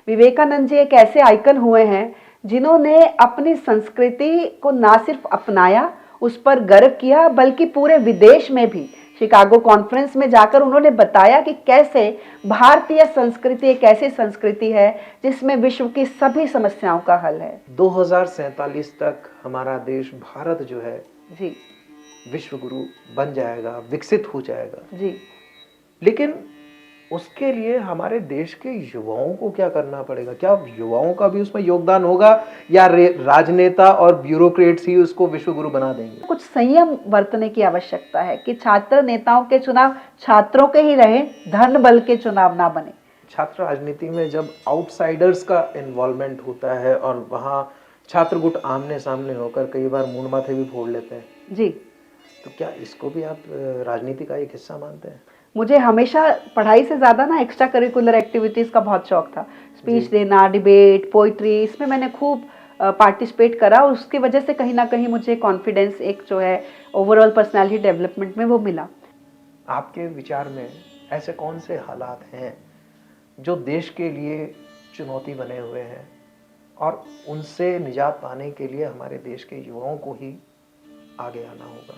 विवेकानंद जी एक ऐसे आइकन हुए हैं जिन्होंने अपनी संस्कृति को ना सिर्फ अपनाया, उस पर गर्व किया, बल्कि पूरे विदेश में भी शिकागो कॉन्फ्रेंस में जाकर उन्होंने बताया कि कैसे भारतीय संस्कृति एक ऐसी संस्कृति है जिसमें विश्व की सभी समस्याओं का हल है। 2047 तक हमारा देश भारत जो है जी विश्व गुरु बन जाएगा, विकसित हो जाएगा। जी लेकिन उसके लिए हमारे देश के युवाओं को क्या करना पड़ेगा? क्या युवाओं का भी उसमें योगदान होगा या राजनेता और ब्यूरोक्रेट्स ही उसको विश्व गुरु बना देंगे? कुछ संयम बरतने की आवश्यकता है कि छात्र नेताओं के चुनाव छात्रों के ही रहे, धन बल के चुनाव ना बने। छात्र राजनीति में जब आउटसाइडर्स का इन्वॉल्वमेंट होता है और वहाँ छात्र गुट आमने सामने होकर कई बार मूंड माथे भी फोड़ लेते हैं जी, तो क्या इसको भी आप राजनीति का एक हिस्सा मानते हैं? मुझे हमेशा पढ़ाई से ज़्यादा ना एक्स्ट्रा करिकुलर एक्टिविटीज़ का बहुत शौक था। स्पीच देना, डिबेट, पोइट्री, इसमें मैंने खूब पार्टिसिपेट करा। उसकी वजह से कहीं ना कहीं मुझे कॉन्फिडेंस एक जो है ओवरऑल पर्सनालिटी डेवलपमेंट में वो मिला। आपके विचार में ऐसे कौन से हालात हैं जो देश के लिए चुनौती बने हुए हैं और उनसे निजात पाने के लिए हमारे देश के युवाओं को ही आगे आना होगा?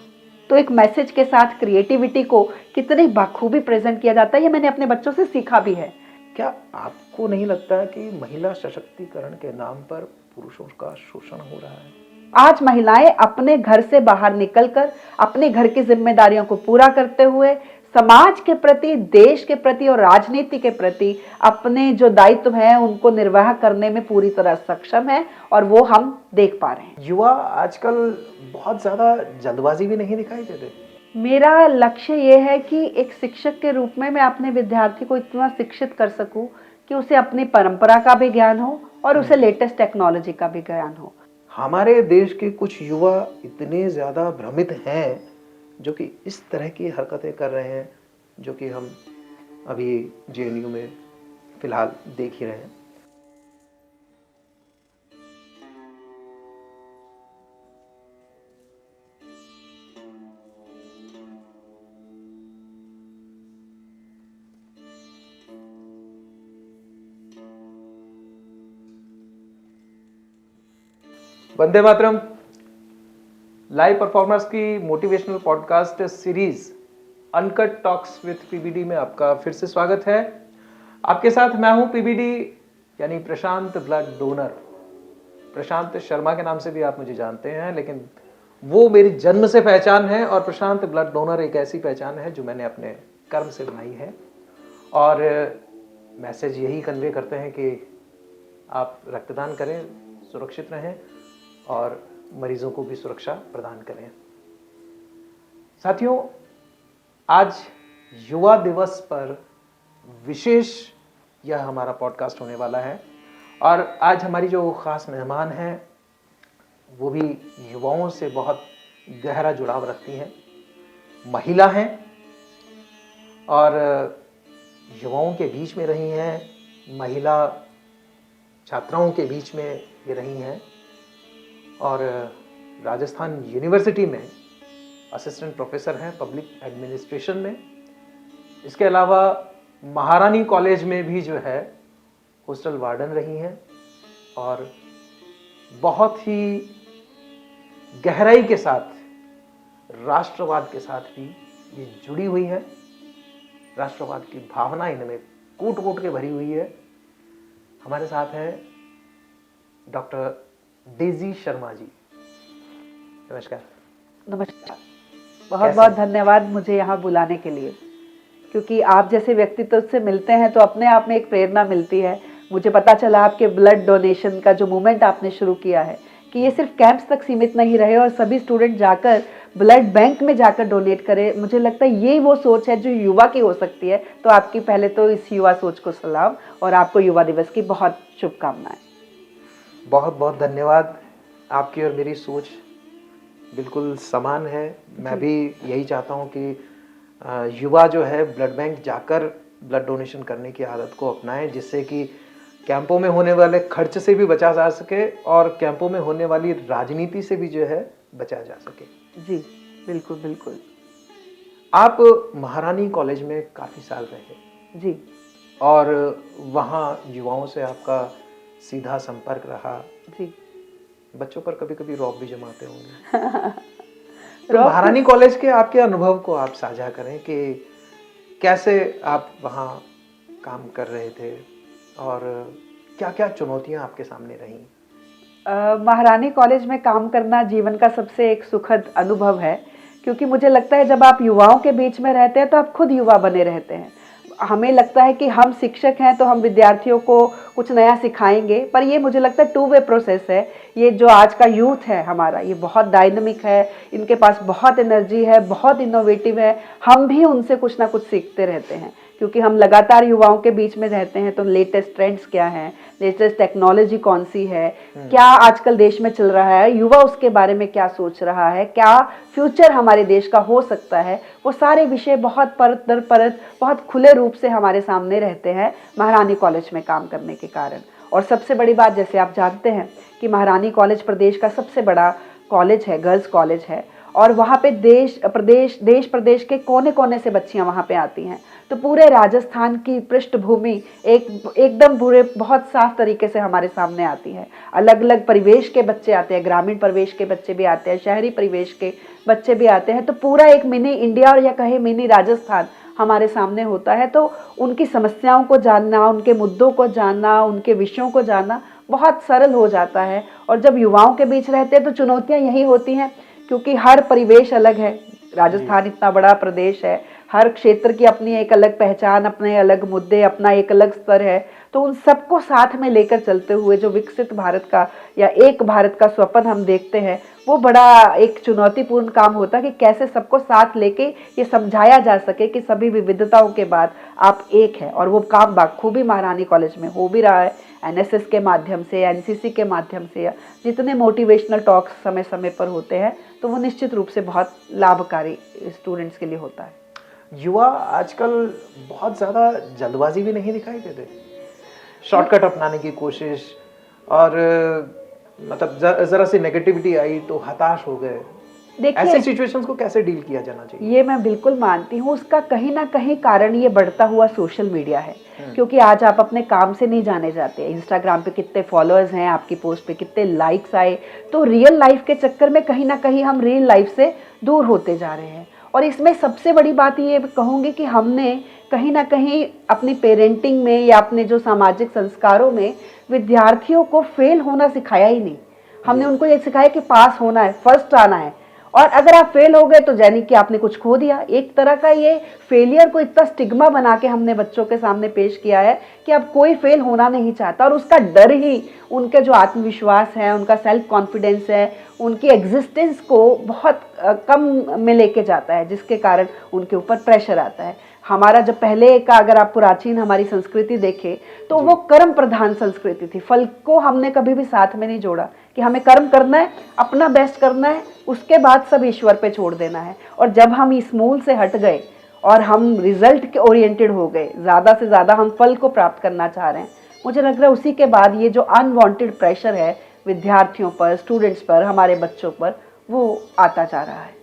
तो एक मैसेज के साथ क्रिएटिविटी को कितनी बखूबी प्रेजेंट किया जाता है, ये मैंने अपने बच्चों से सीखा भी है। क्या आपको नहीं लगता कि महिला सशक्तिकरण के नाम पर पुरुषों का शोषण हो रहा है? आज महिलाएं अपने घर से बाहर निकलकर अपने घर की जिम्मेदारियों को पूरा करते हुए समाज के प्रति, देश के प्रति और राजनीति के प्रति अपने जो दायित्व हैं उनको निर्वाह करने में पूरी तरह सक्षम है और वो हम देख पा रहे हैं। युवा आजकल बहुत ज्यादा जल्दबाजी भी नहीं दिखाई देते। मेरा लक्ष्य ये है कि एक शिक्षक के रूप में मैं अपने विद्यार्थी को इतना शिक्षित कर सकूं कि उसे अपनी परंपरा का भी ज्ञान हो और उसे लेटेस्ट टेक्नोलॉजी का भी ज्ञान हो। हमारे देश के कुछ युवा इतने ज्यादा भ्रमित हैं जो कि इस तरह की हरकतें कर रहे हैं जो कि हम अभी जेएनयू में फिलहाल देख ही रहे हैं। वंदे मातरम लाइव परफॉर्मर्स की motivational podcast series uncut talks with PBD में आपका फिर से स्वागत है। आपके साथ मैं हूं पीबीडी यानी प्रशांत ब्लड डोनर। प्रशांत शर्मा के नाम से भी आप मुझे जानते हैं, लेकिन वो मेरी जन्म से पहचान है और प्रशांत ब्लड डोनर एक ऐसी पहचान है जो मैंने अपने कर्म से बनाई है। और मैसेज यही कन्वे करते हैं कि आप रक्तदान करें, सुरक्षित रहें और मरीजों को भी सुरक्षा प्रदान करें। साथियों, आज युवा दिवस पर विशेष यह हमारा पॉडकास्ट होने वाला है और आज हमारी जो खास मेहमान हैं वो भी युवाओं से बहुत गहरा जुड़ाव रखती हैं, महिला हैं और युवाओं के बीच में रही हैं, महिला छात्राओं के बीच में ये रही हैं और राजस्थान यूनिवर्सिटी में असिस्टेंट प्रोफेसर हैं पब्लिक एडमिनिस्ट्रेशन में। इसके अलावा महारानी कॉलेज में भी जो है हॉस्टल वार्डन रही हैं और बहुत ही गहराई के साथ राष्ट्रवाद के साथ भी ये जुड़ी हुई है। राष्ट्रवाद की भावना इनमें कूट कूट के भरी हुई है। हमारे साथ हैं डॉक्टर डेजी शर्मा जी। नमस्कार। नमस्कार, बहुत बहुत धन्यवाद मुझे यहाँ बुलाने के लिए, क्योंकि आप जैसे व्यक्तित्व से मिलते हैं तो अपने आप में एक प्रेरणा मिलती है। मुझे पता चला आपके ब्लड डोनेशन का जो मूवमेंट आपने शुरू किया है कि ये सिर्फ कैंप्स तक सीमित नहीं रहे और सभी स्टूडेंट जाकर ब्लड बैंक में जाकर डोनेट करें। मुझे लगता है ये वो सोच है जो युवा की हो सकती है। तो आपकी पहले तो इस युवा सोच को सलाम और आपको युवा दिवस की बहुत शुभकामनाएं। बहुत बहुत धन्यवाद। आपकी और मेरी सोच बिल्कुल समान है। मैं भी यही चाहता हूँ कि युवा जो है ब्लड बैंक जाकर ब्लड डोनेशन करने की आदत को अपनाएं, जिससे कि कैंपों में होने वाले खर्च से भी बचा जा सके और कैंपों में होने वाली राजनीति से भी जो है बचा जा सके। जी बिल्कुल बिल्कुल। आप महारानी कॉलेज में काफ़ी साल रहे। जी। और वहाँ युवाओं से आपका सीधा संपर्क रहा। जी। बच्चों पर कभी कभी रौब भी जमाते होंगे। तो महारानी कॉलेज के आपके अनुभव को आप साझा करें कि कैसे आप वहाँ काम कर रहे थे और क्या क्या चुनौतियाँ आपके सामने रहीं। महारानी कॉलेज में काम करना जीवन का सबसे एक सुखद अनुभव है, क्योंकि मुझे लगता है जब आप युवाओं के बीच में रहते हैं तो आप खुद युवा बने रहते हैं। हमें लगता है कि हम शिक्षक हैं तो हम विद्यार्थियों को कुछ नया सिखाएंगे, पर ये मुझे लगता है टू वे प्रोसेस है। ये जो आज का यूथ है हमारा, ये बहुत डायनामिक है, इनके पास बहुत एनर्जी है, बहुत इनोवेटिव है। हम भी उनसे कुछ ना कुछ सीखते रहते हैं, क्योंकि हम लगातार युवाओं के बीच में रहते हैं। तो लेटेस्ट ट्रेंड्स क्या हैं, लेटेस्ट टेक्नोलॉजी कौन सी है, क्या आजकल देश में चल रहा है, युवा उसके बारे में क्या सोच रहा है, क्या फ्यूचर हमारे देश का हो सकता है, वो सारे विषय बहुत परत दर परत बहुत खुले रूप से हमारे सामने रहते हैं महारानी कॉलेज में काम करने के कारण। और सबसे बड़ी बात, जैसे आप जानते हैं कि महारानी कॉलेज प्रदेश का सबसे बड़ा कॉलेज है, गर्ल्स कॉलेज है, और वहाँ पे देश प्रदेश के कोने कोने से बच्चियाँ वहाँ पे आती हैं। तो पूरे राजस्थान की पृष्ठभूमि एकदम पूरे बहुत साफ तरीके से हमारे सामने आती है। अलग अलग परिवेश के बच्चे आते हैं, ग्रामीण परिवेश के बच्चे भी आते हैं, शहरी परिवेश के बच्चे भी आते हैं। तो पूरा एक मिनी इंडिया और या कहे मिनी राजस्थान हमारे सामने होता है। तो उनकी समस्याओं को जानना, उनके मुद्दों को जानना, उनके विषयों को जानना बहुत सरल हो जाता है। और जब युवाओं के बीच रहते हैं तो चुनौतियाँ यही होती हैं, क्योंकि हर परिवेश अलग है। राजस्थान इतना बड़ा प्रदेश है, हर क्षेत्र की अपनी एक अलग पहचान, अपने अलग मुद्दे, अपना एक अलग स्तर है। तो उन सबको साथ में लेकर चलते हुए जो विकसित भारत का या एक भारत का स्वप्न हम देखते हैं, वो बड़ा एक चुनौतीपूर्ण काम होता है कि कैसे सबको साथ लेके ये समझाया जा सके कि सभी विविधताओं के बाद आप एक है। और वो काम बाखूबी महारानी कॉलेज में हो भी रहा है, एनएसएस के माध्यम से, एनसीसी के माध्यम से, या जितने मोटिवेशनल टॉक्स समय समय पर होते हैं, तो वो निश्चित रूप से बहुत लाभकारी स्टूडेंट्स के लिए होता है। युवा आजकल बहुत ज़्यादा जल्दबाजी भी नहीं दिखाई देते, शॉर्टकट अपनाने की कोशिश, और मतलब जरा सी नेगेटिविटी आई तो हताश हो गए। ऐसे सिचुएशंस को कैसे डील किया जाना चाहिए? ये मैं बिल्कुल मानती हूँ, उसका कहीं ना कहीं कारण ये बढ़ता हुआ सोशल मीडिया है। क्योंकि आज आप अपने काम से नहीं जाने जाते। इंस्टाग्राम पे कितने फॉलोअर्स हैं, आपकी पोस्ट पे कितने लाइक्स आए, तो रियल लाइफ के चक्कर में कहीं ना कहीं हम रियल लाइफ से दूर होते जा रहे हैं। और इसमें सबसे बड़ी बात ये कहूँगी कि हमने कहीं ना कहीं अपनी पेरेंटिंग में या अपने जो सामाजिक संस्कारों में विद्यार्थियों को फेल होना सिखाया ही नहीं। हमने उनको ये सिखाया कि पास होना है, फर्स्ट आना है, और अगर आप फेल हो गए तो यानी कि आपने कुछ खो दिया। एक तरह का ये फेलियर को इतना स्टिग्मा बना के हमने बच्चों के सामने पेश किया है कि अब कोई फेल होना नहीं चाहता, और उसका डर ही उनके जो आत्मविश्वास है, उनका सेल्फ कॉन्फिडेंस है, उनकी एग्जिस्टेंस को बहुत कम में लेके जाता है, जिसके कारण उनके ऊपर प्रेशर आता है। हमारा जब पहले का अगर आप प्राचीन हमारी संस्कृति देखें तो वो कर्म प्रधान संस्कृति थी। फल को हमने कभी भी साथ में नहीं जोड़ा कि हमें कर्म करना है, अपना बेस्ट करना है, उसके बाद सब ईश्वर पे छोड़ देना है। और जब हम इस मूल से हट गए और हम रिजल्ट के ओरिएंटेड हो गए, ज़्यादा से ज़्यादा हम फल को प्राप्त करना चाह रहे हैं, मुझे लग रहा है उसी के बाद ये जो अनवांटेड प्रेशर है विद्यार्थियों पर, स्टूडेंट्स पर, हमारे बच्चों पर, वो आता जा रहा है।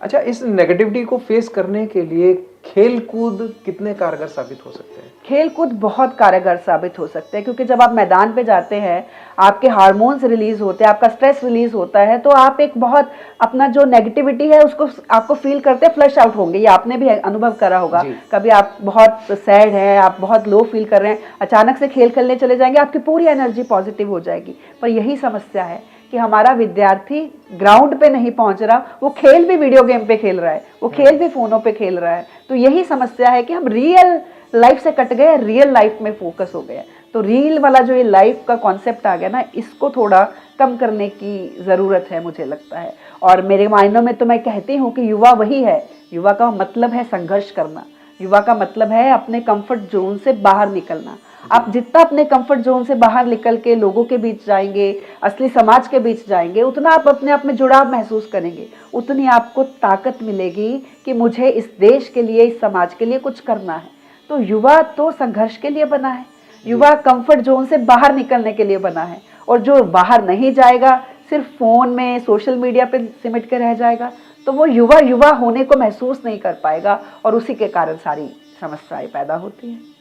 अच्छा, इस नेगेटिविटी को फेस करने के लिए खेल कूद कितने कारगर साबित हो सकते हैं? खेल कूद बहुत कारगर साबित हो सकते हैं, क्योंकि जब आप मैदान पे जाते हैं, आपके हार्मोन्स रिलीज होते हैं, आपका स्ट्रेस रिलीज होता है, तो आप एक बहुत अपना जो नेगेटिविटी है उसको आपको फील करते हैं, फ्लश आउट होंगे। ये आपने भी अनुभव करा होगा, कभी आप बहुत सैड हैं, आप बहुत लो फील कर रहे हैं, अचानक से खेल खेलने चले जाएंगे, आपकी पूरी एनर्जी पॉजिटिव हो जाएगी। पर यही समस्या है कि हमारा विद्यार्थी ग्राउंड पे नहीं पहुंच रहा, वो खेल भी वीडियो गेम पे खेल रहा है, वो खेल भी फोनों पे खेल रहा है। तो यही समस्या है कि हम रियल लाइफ से कट गए, रियल लाइफ में फोकस हो गया। तो रील वाला जो ये लाइफ का कॉन्सेप्ट आ गया ना, इसको थोड़ा कम करने की ज़रूरत है मुझे लगता है। और मेरे मायनों में तो मैं कहती हूँ कि युवा वही है, युवा का मतलब है संघर्ष करना, युवा का मतलब है अपने कंफर्ट जोन से बाहर निकलना। आप जितना अपने कंफर्ट जोन से बाहर निकल के लोगों के बीच जाएंगे, असली समाज के बीच जाएंगे, उतना आप अपने आप में जुड़ाव महसूस करेंगे, उतनी आपको ताकत मिलेगी कि मुझे इस देश के लिए, इस समाज के लिए कुछ करना है। तो युवा तो संघर्ष के लिए बना है, युवा कंफर्ट जोन से बाहर निकलने के लिए बना है। और जो बाहर नहीं जाएगा, सिर्फ फोन में, सोशल मीडिया पे सिमट के रह जाएगा, तो वो युवा होने को महसूस नहीं कर पाएगा, और उसी के कारण सारी समस्याएं पैदा होती हैं।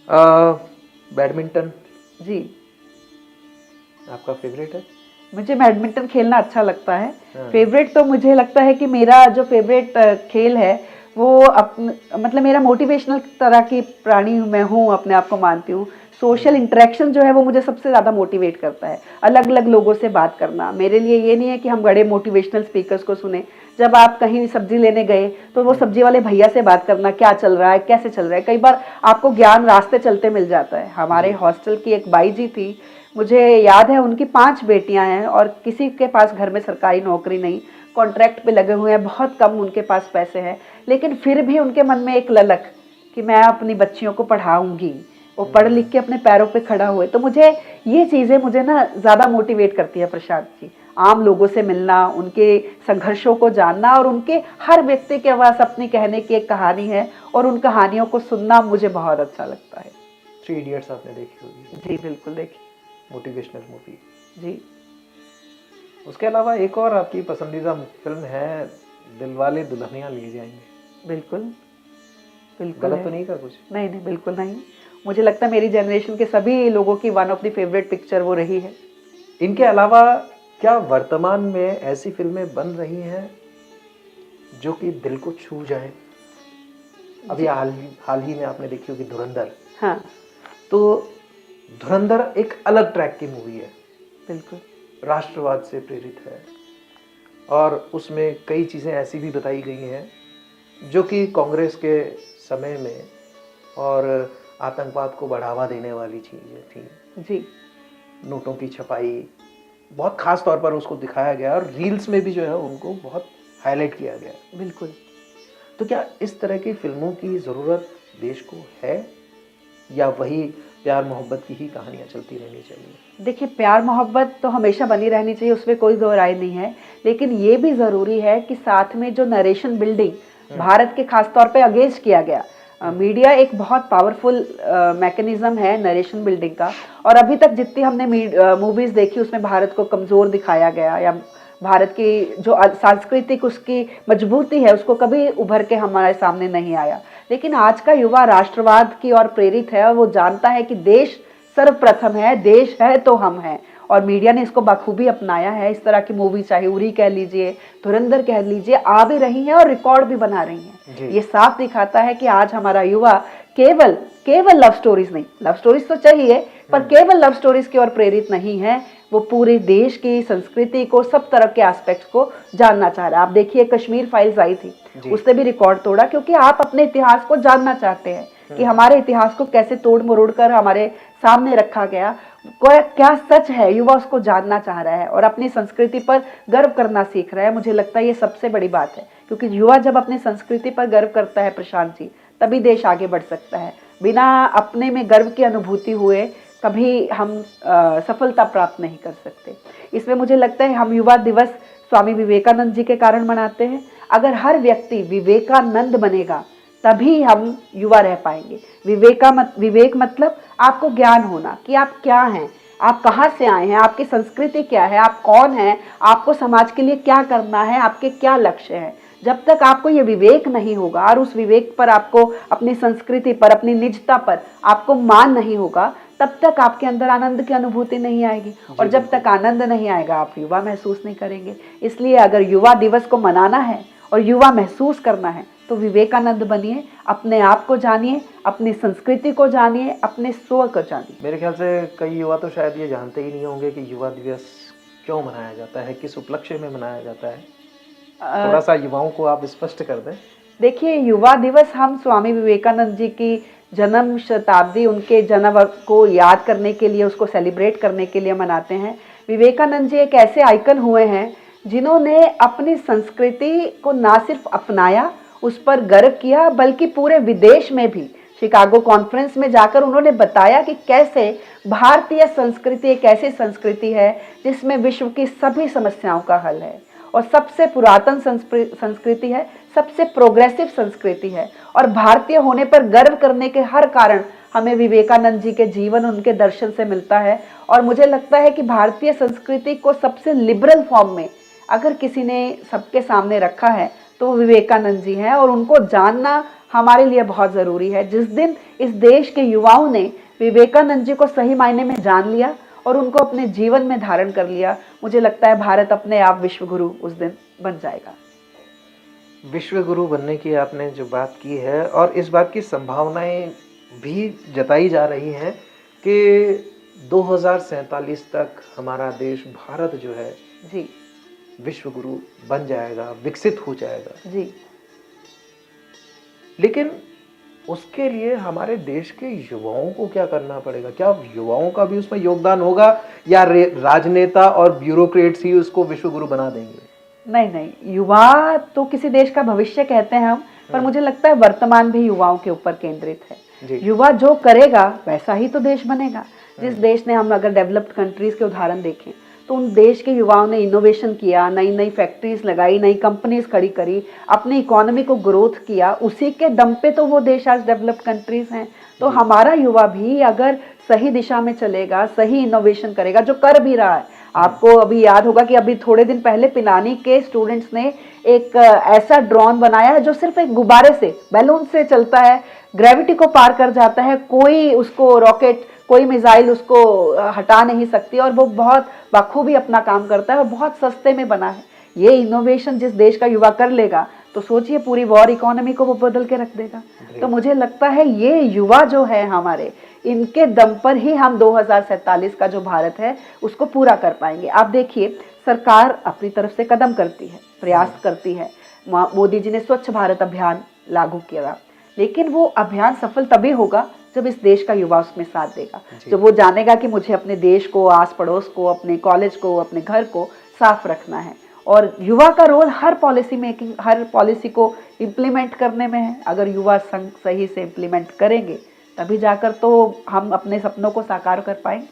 बैडमिंटन जी, आपका फेवरेट है? मुझे बैडमिंटन खेलना अच्छा लगता है। हाँ। फेवरेट तो मुझे लगता है कि मेरा जो फेवरेट खेल है वो मतलब मेरा मोटिवेशनल तरह की प्राणी मैं हूँ, अपने आप को मानती हूँ। सोशल इंटरेक्शन जो है वो मुझे सबसे ज़्यादा मोटिवेट करता है। अलग अलग लोगों से बात करना मेरे लिए ये नहीं है कि हम बड़े मोटिवेशनल स्पीकर्स को सुने। जब आप कहीं सब्जी लेने गए तो वो सब्जी वाले भैया से बात करना, क्या चल रहा है, कैसे चल रहा है। कई बार आपको ज्ञान रास्ते चलते मिल जाता है। हमारे हॉस्टल की एक बाई जी थी, मुझे याद है उनकी 5 बेटियां हैं और किसी के पास घर में सरकारी नौकरी नहीं, कॉन्ट्रैक्ट पे लगे हुए हैं, बहुत कम उनके पास पैसे हैं, लेकिन फिर भी उनके मन में एक ललक कि मैं अपनी बच्चियों को पढ़ाऊंगी। वो पढ़ लिख के अपने पैरों पे खड़ा हुए। तो मुझे ये चीज़ें मुझे ना ज़्यादा मोटिवेट करती है प्रशांत जी। आम लोगों से मिलना, उनके संघर्षों को जानना और उनके हर व्यक्ति के पास अपनी कहने की एक कहानी है और उन कहानियों को सुनना मुझे बहुत अच्छा लगता है। 3 इडियट्स आपने देखी होगी? जी बिल्कुल देखिए। Motivational movie. जी उसके अलावा एक और आपकी पसंदीदा फिल्म है दिलवाले दुल्हनिया ले जाएंगे। बिल्कुल बिल्कुल गलत है। तो नहीं का कुछ? नहीं नहीं बिल्कुल नहीं। मुझे लगता है मेरी जनरेशन के सभी लोगों की one of the favourite picture वो रही है। इनके अलावा क्या वर्तमान में ऐसी फिल्में बन रही हैं जो कि दिल को छू जाए? अभी हाल ही में आपने देखी होगी धुरंधर। हाँ तो धुरंधर एक अलग ट्रैक की मूवी है, बिल्कुल। राष्ट्रवाद से प्रेरित है और उसमें कई चीज़ें ऐसी भी बताई गई हैं जो कि कांग्रेस के समय में और आतंकवाद को बढ़ावा देने वाली चीज़ें थी। जी नोटों की छपाई बहुत खास तौर पर उसको दिखाया गया और रील्स में भी जो है उनको बहुत हाईलाइट किया गया। बिल्कुल। तो क्या इस तरह की फिल्मों की ज़रूरत देश को है या वही प्यार मोहब्बत की ही कहानियाँ चलती रहनी चाहिए? देखिए, प्यार मोहब्बत तो हमेशा बनी रहनी चाहिए, उसमें कोई दो राय नहीं है, लेकिन ये भी ज़रूरी है कि साथ में जो नरेशन बिल्डिंग भारत के खास तौर पे अगेंस्ट किया गया, मीडिया एक बहुत पावरफुल मैकेनिज्म है नरेशन बिल्डिंग का। और अभी तक जितनी हमने मूवीज़ देखी उसमें भारत को कमज़ोर दिखाया गया या भारत की जो सांस्कृतिक उसकी मजबूती है उसको कभी उभर के हमारे सामने नहीं आया। लेकिन आज का युवा राष्ट्रवाद की ओर प्रेरित है और वो जानता है कि देश सर्वप्रथम है, देश है तो हम हैं। और मीडिया ने इसको बखूबी अपनाया है। इस तरह की मूवी चाहे उरी कह लीजिए, धुरंधर कह लीजिए, आ भी रही हैं और रिकॉर्ड भी बना रही हैं। ये साफ दिखाता है कि आज हमारा युवा केवल लव स्टोरीज नहीं, लव स्टोरीज तो चाहिए, पर केवल लव स्टोरीज की ओर प्रेरित नहीं है। वो पूरे देश की संस्कृति को, सब तरह के एस्पेक्ट्स को जानना चाह रहा है। आप देखिए कश्मीर फाइल्स आई थी, उसने भी रिकॉर्ड तोड़ा, क्योंकि आप अपने इतिहास को जानना चाहते हैं कि हमारे इतिहास को कैसे तोड़ मरोड़ कर हमारे सामने रखा गया, क्या सच है, युवा उसको जानना चाह रहा है और अपनी संस्कृति पर गर्व करना सीख रहा है। मुझे लगता है ये सबसे बड़ी बात है, क्योंकि युवा जब अपनी संस्कृति पर गर्व करता है प्रशांत जी, तभी देश आगे बढ़ सकता है। बिना अपने में गर्व की अनुभूति हुए कभी हम सफलता प्राप्त नहीं कर सकते। इसमें मुझे लगता है हम युवा दिवस स्वामी विवेकानंद जी के कारण मनाते हैं। अगर हर व्यक्ति विवेकानंद बनेगा तभी हम युवा रह पाएंगे। विवेक मतलब आपको ज्ञान होना कि आप क्या हैं, आप कहाँ से आए हैं, आपकी संस्कृति क्या है, आप कौन हैं, आपको समाज के लिए क्या करना है, आपके क्या लक्ष्य हैं। जब तक आपको ये विवेक नहीं होगा और उस विवेक पर आपको, अपनी संस्कृति पर, अपनी निजता पर आपको मान नहीं होगा, तब तक आपके अंदर आनंद की अनुभूति नहीं आएगी। और जब तक आनंद नहीं आएगा आप युवा महसूस नहीं करेंगे। इसलिए अगर युवा दिवस को मनाना है और युवा महसूस करना है तो विवेकानंद बनिए, अपने आप को जानिए, अपनी संस्कृति को जानिए, अपने स्व को जानिए। मेरे ख्याल से कई युवा तो शायद ये जानते ही नहीं होंगे कि युवा दिवस क्यों मनाया जाता है, किस उपलक्ष्य में मनाया जाता है। थोड़ा सा युवाओं को आप स्पष्ट कर दें। देखिए, युवा दिवस हम स्वामी विवेकानंद जी की जन्म शताब्दी, उनके जन्म को याद करने के लिए, उसको सेलिब्रेट करने के लिए मनाते हैं। विवेकानंद जी एक ऐसे आइकन हुए हैं जिन्होंने अपनी संस्कृति को ना सिर्फ अपनाया, उस पर गर्व किया, बल्कि पूरे विदेश में भी शिकागो कॉन्फ्रेंस में जाकर उन्होंने बताया कि कैसे भारतीय संस्कृति एक ऐसी संस्कृति है जिसमें विश्व की सभी समस्याओं का हल है और सबसे पुरातन संस्कृति है, सबसे प्रोग्रेसिव संस्कृति है। और भारतीय होने पर गर्व करने के हर कारण हमें विवेकानंद जी के जीवन, उनके दर्शन से मिलता है। और मुझे लगता है कि भारतीय संस्कृति को सबसे लिबरल फॉर्म में अगर किसी ने सबके सामने रखा है तो विवेकानंद जी हैं, और उनको जानना हमारे लिए बहुत ज़रूरी है। जिस दिन इस देश के युवाओं ने विवेकानंद जी को सही मायने में जान लिया और उनको अपने जीवन में धारण कर लिया, मुझे लगता है भारत अपने आप विश्व गुरु उस दिन बन जाएगा। विश्व गुरु बनने की आपने जो बात की है, और इस बात की संभावनाएं भी जताई जा रही हैं कि 2047 तक हमारा देश भारत जो है जी विश्व गुरु बन जाएगा, विकसित हो जाएगा। जी। लेकिन उसके लिए हमारे देश के युवाओं को क्या करना पड़ेगा? क्या युवाओं का भी उसमें योगदान होगा, या राजनेता और ब्यूरोक्रेट्स ही उसको विश्व गुरु बना देंगे? नहीं नहीं, युवा तो किसी देश का भविष्य कहते हैं हम, पर मुझे लगता है वर्तमान भी युवाओं के ऊपर केंद्रित है। युवा जो करेगा वैसा ही तो देश बनेगा। जिस देश ने, हम अगर डेवलप्ड कंट्रीज के उदाहरण देखें तो उन देश के युवाओं ने इनोवेशन किया, नई नई फैक्ट्रीज लगाई, नई कंपनीज खड़ी करी, अपनी इकोनॉमी को ग्रोथ किया, उसी के दम पे तो वो देश आज डेवलप्ड कंट्रीज हैं। तो हमारा युवा भी अगर सही दिशा में चलेगा, सही इनोवेशन करेगा, जो कर भी रहा है। आपको अभी याद होगा कि अभी थोड़े दिन पहले पिलानी के स्टूडेंट्स ने एक ऐसा ड्रोन बनाया है जो सिर्फ एक गुब्बारे से, बैलून से चलता है, ग्रेविटी को पार कर जाता है, कोई उसको रॉकेट, कोई मिसाइल उसको हटा नहीं सकती, और वो बहुत बखूबी अपना काम करता है और बहुत सस्ते में बना है। ये इनोवेशन जिस देश का युवा कर लेगा तो सोचिए पूरी वॉर इकोनॉमी को वो बदल के रख देगा। तो मुझे लगता है ये युवा जो है हमारे, इनके दम पर ही हम 2047 का जो भारत है उसको पूरा कर पाएंगे। आप देखिए, सरकार अपनी तरफ से कदम करती है, प्रयास करती है। मोदी जी ने स्वच्छ भारत अभियान लागू किया, लेकिन वो अभियान सफल तभी होगा जब इस देश का युवा उसमें साथ देगा, जब वो जानेगा कि मुझे अपने देश को, आस पड़ोस को, अपने कॉलेज को, अपने घर को साफ रखना है। और युवा का रोल हर पॉलिसी मेकिंग, हर पॉलिसी को इम्प्लीमेंट करने में है। अगर युवा संघ सही से इम्प्लीमेंट करेंगे तभी जाकर तो हम अपने सपनों को साकार कर पाएंगे।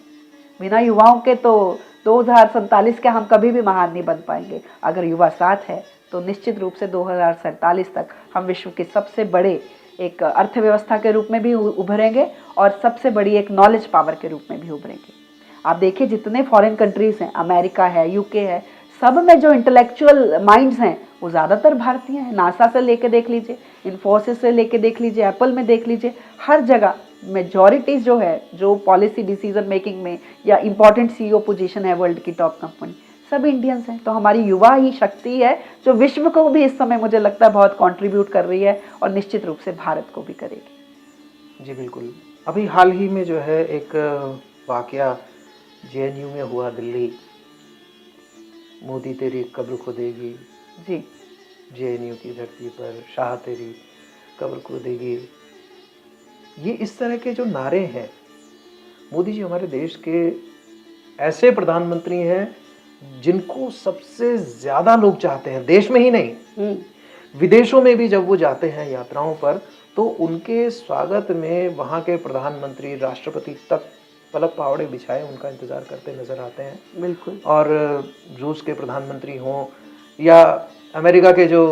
बिना युवाओं के तो 2047 के हम कभी भी महान नहीं बन पाएंगे। अगर युवा साथ है तो निश्चित रूप से 2047 तक हम विश्व के सबसे बड़े एक अर्थव्यवस्था के रूप में भी उभरेंगे और सबसे बड़ी एक नॉलेज पावर के रूप में भी उभरेंगे। आप देखिए जितने फॉरेन कंट्रीज हैं, अमेरिका है, यूके है, सब में जो इंटेलेक्चुअल माइंड्स हैं वो ज़्यादातर भारतीय हैं। नासा से लेके देख लीजिए, इन्फोसिस से लेके देख लीजिए, एप्पल में देख लीजिए, हर जगह मेजॉरिटीज जो है, जो पॉलिसी डिसीजन मेकिंग में या इंपॉर्टेंट सीईओ पोजीशन है वर्ल्ड की टॉप कंपनी, सब इंडियंस हैं। तो हमारी युवा ही शक्ति है जो विश्व को भी इस समय मुझे लगता है बहुत कंट्रीब्यूट कर रही है, और निश्चित रूप से भारत को भी करेगी। जी बिल्कुल। अभी हाल ही में जो है एक वाकया जेएनयू में हुआ, दिल्ली, मोदी तेरी कब्र खोदेगी, जी, जेएनयू की धरती पर शाह तेरी कब्र खोदेगी, ये इस तरह के जो नारे हैं, मोदी जी हमारे देश के ऐसे प्रधानमंत्री हैं जिनको सबसे ज्यादा लोग चाहते हैं, देश में ही नहीं विदेशों में भी। जब वो जाते हैं यात्राओं पर तो उनके स्वागत में वहाँ के प्रधानमंत्री, राष्ट्रपति तक पलक पावड़े बिछाए उनका इंतजार करते नजर आते हैं। बिल्कुल। और रूस के प्रधानमंत्री हों या अमेरिका के जो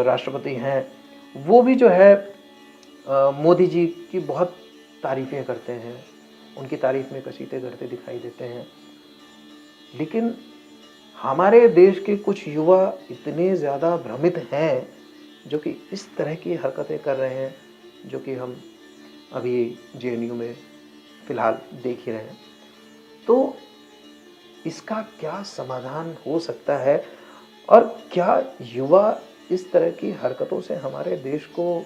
राष्ट्रपति हैं, वो भी जो है मोदी जी की बहुत तारीफें करते हैं, उनकी तारीफ में कसीदे करते दिखाई देते हैं। लेकिन हमारे देश के कुछ युवा इतने ज़्यादा भ्रमित हैं जो कि इस तरह की हरकतें कर रहे हैं, जो कि हम अभी जेएनयू में फ़िलहाल देख ही रहे हैं। तो इसका क्या समाधान हो सकता है, और क्या युवा इस तरह की हरकतों से हमारे देश को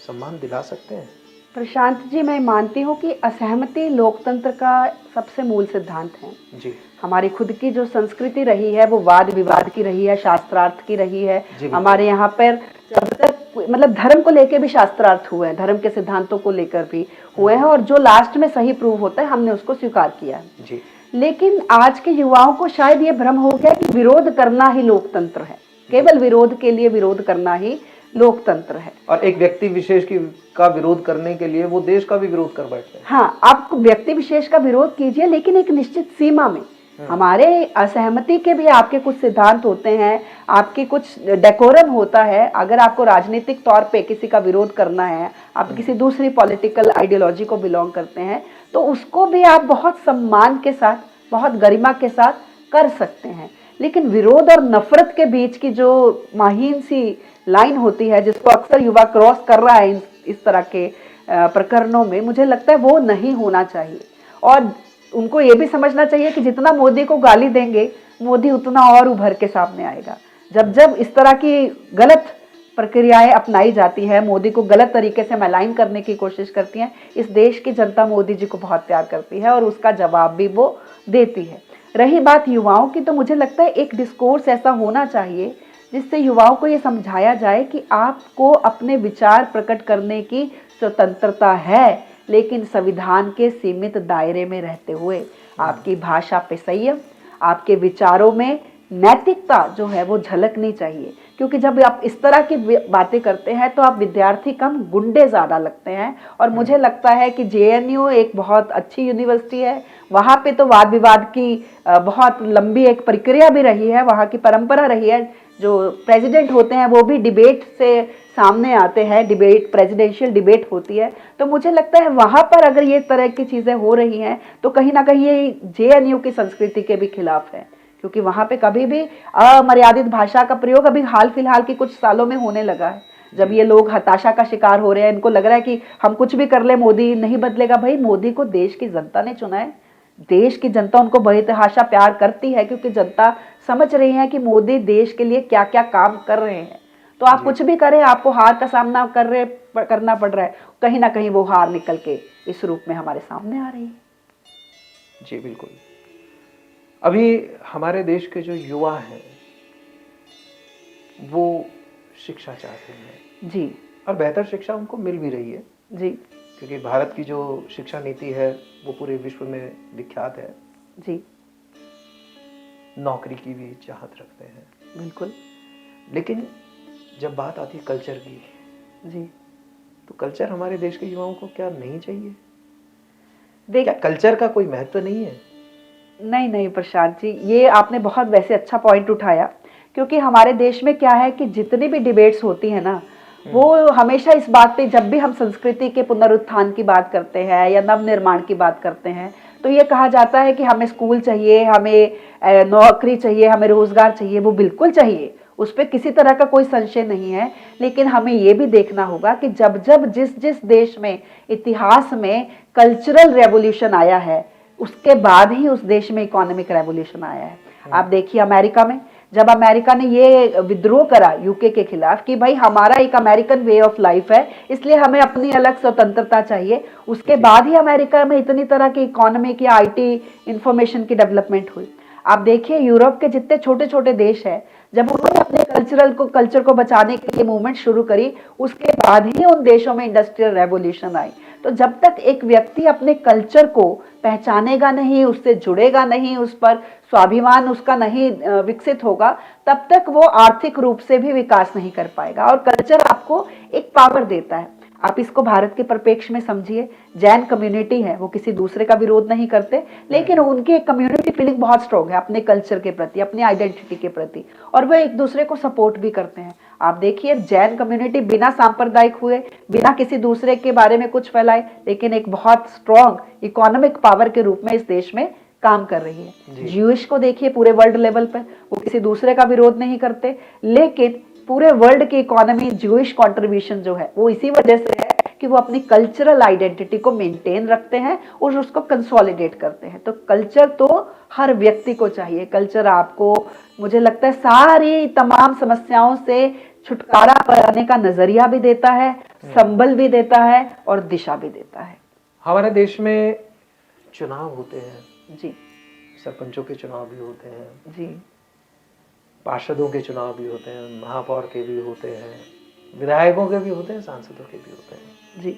सम्मान दिला सकते हैं? प्रशांत जी, मैं मानती हूँ कि असहमति लोकतंत्र का सबसे मूल सिद्धांत है। जी। हमारी खुद की जो संस्कृति रही है वो वाद विवाद की रही है, शास्त्रार्थ की रही है। हमारे यहाँ पर जब तक मतलब धर्म को लेकर भी शास्त्रार्थ हुए हैं, धर्म के सिद्धांतों को लेकर भी हुए हैं, और जो लास्ट में सही प्रूव होता है हमने उसको स्वीकार किया है। जी। लेकिन आज के युवाओं को शायद ये भ्रम हो गया कि विरोध करना ही लोकतंत्र है, केवल विरोध के लिए विरोध करना ही लोकतंत्र है। और एक व्यक्ति विशेष का विरोध करने के लिए वो देश का भी विरोध कर बैठते हैं। हाँ, आप व्यक्ति विशेष का विरोध कीजिए, लेकिन एक निश्चित सीमा में। हमारे असहमति के भी आपके कुछ सिद्धांत होते हैं, आपके कुछ डेकोरम होता है। अगर आपको राजनीतिक तौर पे किसी का विरोध करना है, आप किसी दूसरी पॉलिटिकल आइडियोलॉजी को बिलोंग करते हैं, तो उसको भी आप बहुत सम्मान के साथ, बहुत गरिमा के साथ कर सकते हैं। लेकिन विरोध और नफरत के बीच की जो माहीन सी लाइन होती है, जिसको अक्सर युवा क्रॉस कर रहा है इस तरह के प्रकरणों में, मुझे लगता है वो नहीं होना चाहिए। और उनको ये भी समझना चाहिए कि जितना मोदी को गाली देंगे, मोदी उतना और उभर के सामने आएगा। जब जब इस तरह की गलत प्रक्रियाएं अपनाई जाती है, मोदी को गलत तरीके से मलाइन करने की कोशिश करती हैं, इस देश की जनता मोदी जी को बहुत प्यार करती है और उसका जवाब भी वो देती है। रही बात युवाओं की, तो मुझे लगता है एक डिस्कोर्स ऐसा होना चाहिए जिससे युवाओं को ये समझाया जाए कि आपको अपने विचार प्रकट करने की स्वतंत्रता है, लेकिन संविधान के सीमित दायरे में रहते हुए। आपकी भाषा पे संयम, आपके विचारों में नैतिकता जो है वो झलकनी चाहिए, क्योंकि जब आप इस तरह की बातें करते हैं तो आप विद्यार्थी कम गुंडे ज़्यादा लगते हैं। और मुझे लगता है कि जेएनयू एक बहुत अच्छी यूनिवर्सिटी है, वहाँ पे तो वाद विवाद की बहुत लंबी एक प्रक्रिया भी रही है, वहाँ की परंपरा रही है। जो प्रेसिडेंट होते हैं वो भी डिबेट से सामने आते हैं, डिबेट, प्रेसिडेंशियल डिबेट होती है। तो मुझे लगता है वहाँ पर अगर ये तरह की चीज़ें हो रही हैं तो कहीं ना कहीं ये जेएनयू की संस्कृति के भी खिलाफ है, क्योंकि वहाँ पे कभी भी अमर्यादित भाषा का प्रयोग अभी हाल फिलहाल के कुछ सालों में होने लगा है। जब ये लोग हताशा का शिकार हो रहे हैं, इनको लग रहा है कि हम कुछ भी कर ले मोदी नहीं बदलेगा। भाई, मोदी को देश की जनता ने चुना है, देश की जनता उनको बेतहाशा प्यार करती है, क्योंकि जनता समझ रही है कि मोदी देश के लिए क्या क्या काम कर रहे हैं। तो आप कुछ भी करें, आपको हार का सामना करना पड़ रहा है, कहीं ना कहीं वो हार निकल के इस रूप में हमारे सामने आ रही है। जी बिल्कुल। अभी हमारे देश के जो युवा हैं वो शिक्षा चाहते हैं जी, और बेहतर शिक्षा उनको मिल भी रही है जी, क्योंकि भारत की जो शिक्षा नीति है वो पूरे विश्व में विख्यात है। जी, नौकरी की भी चाहत रखते हैं, बिल्कुल। लेकिन जब बात आती है कल्चर की, जी, तो कल्चर हमारे देश के युवाओं को क्या नहीं चाहिए? देख, क्या कल्चर का कोई महत्व नहीं है? नहीं नहीं प्रशांत जी, ये आपने बहुत वैसे अच्छा पॉइंट उठाया, क्योंकि हमारे देश में क्या है कि जितनी भी डिबेट्स होती है ना, वो हमेशा इस बात पे, जब भी हम संस्कृति के पुनरुत्थान की बात करते हैं या नव निर्माण की बात करते हैं, तो ये कहा जाता है कि हमें स्कूल चाहिए, हमें नौकरी चाहिए, हमें रोजगार चाहिए। वो बिल्कुल चाहिए, उस पर किसी तरह का कोई संशय नहीं है। लेकिन हमें ये भी देखना होगा कि जब जब जिस जिस देश में इतिहास में कल्चरल रेवोल्यूशन आया है, उसके बाद ही उस देश में इकोनॉमिक रेवोल्यूशन आया है। आप देखिए अमेरिका में, जब अमेरिका ने ये विद्रोह करा यूके के खिलाफ कि भाई हमारा एक अमेरिकन वे ऑफ लाइफ है, इसलिए हमें अपनी अलग स्वतंत्रता चाहिए, उसके बाद ही अमेरिका में इतनी तरह की इकोनॉमी की, आईटी, इंफॉर्मेशन की डेवलपमेंट हुई। आप देखिए यूरोप के जितने छोटे छोटे देश हैं, जब उन्होंने अपने कल्चर को बचाने के लिए मूवमेंट शुरू करी, उसके बाद ही उन देशों में इंडस्ट्रियल रेवोल्यूशन आई। तो जब तक एक व्यक्ति अपने कल्चर को पहचानेगा नहीं, उससे जुड़ेगा नहीं, उस पर स्वाभिमान उसका नहीं विकसित होगा, तब तक वो आर्थिक रूप से भी विकास नहीं कर पाएगा। और कल्चर आपको एक पावर देता है। आप इसको भारत के परिप्रेक्ष्य में समझिए, जैन कम्युनिटी है, वो किसी दूसरे का विरोध नहीं करते, लेकिन उनकी कम्युनिटी फीलिंग बहुत स्ट्रॉन्ग है अपने कल्चर के प्रति, अपनी आइडेंटिटी के प्रति, और वो एक दूसरे को सपोर्ट भी करते हैं। आप देखिए जैन कम्युनिटी बिना सांप्रदायिक हुए, बिना किसी दूसरे के बारे में कुछ फैलाए, लेकिन एक बहुत स्ट्रॉन्ग इकोनॉमिक पावर के रूप में इस देश में काम कर रही है। ज्यूइश को देखिए पूरे वर्ल्ड लेवल पर, वो किसी दूसरे का विरोध नहीं करते, लेकिन पूरे वर्ल्ड की इकोनॉमी, ज्यूइश कंट्रीब्यूशन जो है वो इसी वजह से है कि वो अपनी कल्चरल आइडेंटिटी को मेंटेन रखते हैं और उसको कंसोलिडेट करते हैं। तो कल्चर तो हर व्यक्ति को चाहिए। कल्चर आपको, मुझे लगता है, सारी तमाम समस्याओं से छुटकारा पाने का नजरिया भी देता है, संबल भी देता है और दिशा भी देता है। हमारे देश में चुनाव होते हैं जी, सरपंचों के चुनाव भी होते हैं जी, पार्षदों के चुनाव भी होते हैं, महापौर के भी होते हैं, विधायकों के भी होते हैं, सांसदों के भी होते हैं। जी,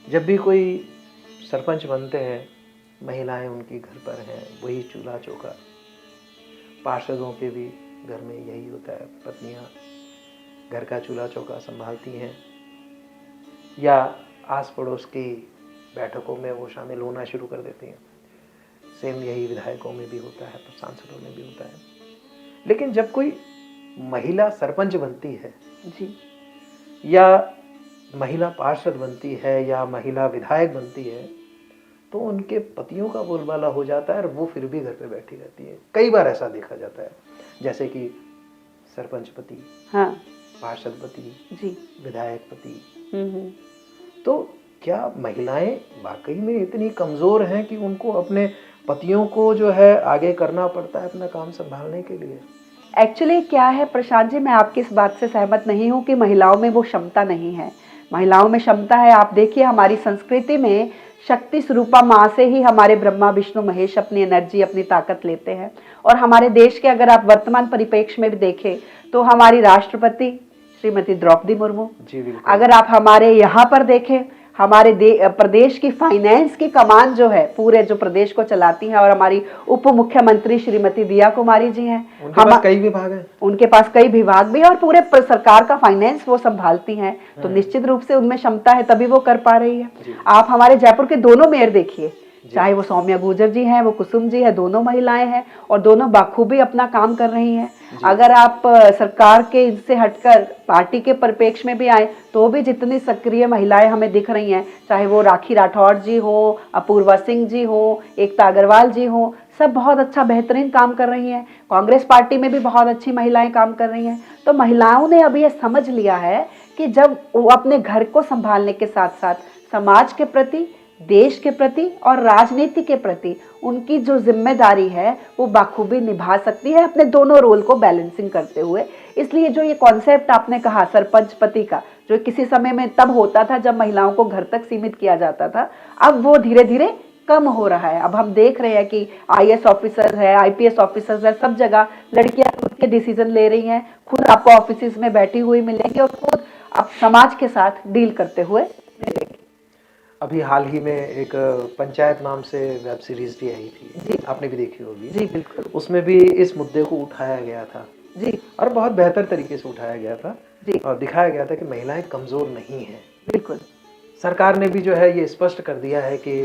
जब भी कोई सरपंच बनते हैं, महिलाएं उनके घर पर हैं, वही चूल्हा चौका। पार्षदों के भी घर में यही होता है, पत्नियां घर का चूल्हा चौका संभालती हैं या आस पड़ोस की बैठकों में वो शामिल होना शुरू कर देती हैं। सेम यही विधायकों में भी होता है, तो सांसदों में भी होता है। लेकिन जब कोई महिला सरपंच बनती है जी, या महिला पार्षद बनती है या महिला विधायक बनती है, तो उनके पतियों का बोलबाला हो जाता है और वो फिर भी घर पे बैठी रहती है। कई बार ऐसा देखा जाता है, जैसे कि सरपंच पति, हाँ पार्षद पति, जी। विधायक पति। हम्म। तो क्या महिलाएं वाकई में इतनी कमजोर हैं कि उनको अपने पतियों को जो है आगे करना पड़ता है अपना काम संभालने के लिए? एक्चुअली क्या है प्रशांत जी, मैं आपकी इस बात से सहमत नहीं हूँ कि महिलाओं में वो क्षमता नहीं है। महिलाओं में क्षमता है। आप देखिए हमारी संस्कृति में शक्ति स्वरूपा माँ से ही हमारे ब्रह्मा विष्णु महेश अपनी एनर्जी, अपनी ताकत लेते हैं। और हमारे देश के अगर आप वर्तमान परिप्रेक्ष्य में भी देखें तो हमारी राष्ट्रपति श्रीमती द्रौपदी मुर्मू, जी बिल्कुल। अगर आप हमारे यहाँ पर देखें, हमारे प्रदेश की फाइनेंस की कमान जो है पूरे जो प्रदेश को चलाती हैं, और हमारी उप मुख्यमंत्री श्रीमती दिया कुमारी जी हैं। उनके पास कई विभाग हैं। उनके पास कई विभाग भी है और पूरे सरकार का फाइनेंस वो संभालती हैं, तो निश्चित रूप से उनमें क्षमता है, तभी वो कर पा रही है। आप हमारे जयपुर के दोनों मेयर देखिए, चाहे वो सौम्या गुर्जर जी हैं, वो कुसुम जी है, दोनों महिलाएं हैं और दोनों बाखूबी अपना काम कर रही हैं। अगर आप सरकार के इनसे हटकर पार्टी के परिप्रेक्ष्य में भी आए तो भी जितनी सक्रिय महिलाएं हमें दिख रही हैं, चाहे वो राखी राठौड़ जी हो, अपूर्वा सिंह जी हो, एकता अग्रवाल जी हो, सब बहुत अच्छा बेहतरीन काम कर रही हैं। कांग्रेस पार्टी में भी बहुत अच्छी महिलाएं काम कर रही हैं। तो महिलाओं ने अभी ये समझ लिया है कि जब वो अपने घर को संभालने के साथ साथ समाज के प्रति, देश के प्रति और राजनीति के प्रति उनकी जो जिम्मेदारी है वो बाखूबी निभा सकती है, अपने दोनों रोल को बैलेंसिंग करते हुए। इसलिए जो ये कॉन्सेप्ट आपने कहा सरपंच पति का, जो किसी समय में तब होता था जब महिलाओं को घर तक सीमित किया जाता था, अब वो धीरे धीरे कम हो रहा है। अब हम देख रहे हैं कि आईएएस ऑफिसर है, आईपीएस ऑफिसर्स है, सब जगह लड़कियां खुद के डिसीजन ले रही हैं, खुद आपको ऑफिस में बैठी हुई मिलेंगी और खुद आप समाज के साथ डील करते हुए मिलेंगी। अभी हाल ही में एक पंचायत नाम से वेब सीरीज भी आई थी, आपने भी देखी होगी। जी बिल्कुल। उसमें भी इस मुद्दे को उठाया गया था जी, और बहुत बेहतर तरीके से उठाया गया था जी और दिखाया गया था कि महिलाएं कमजोर नहीं हैं। बिल्कुल। सरकार ने भी जो है ये स्पष्ट कर दिया है कि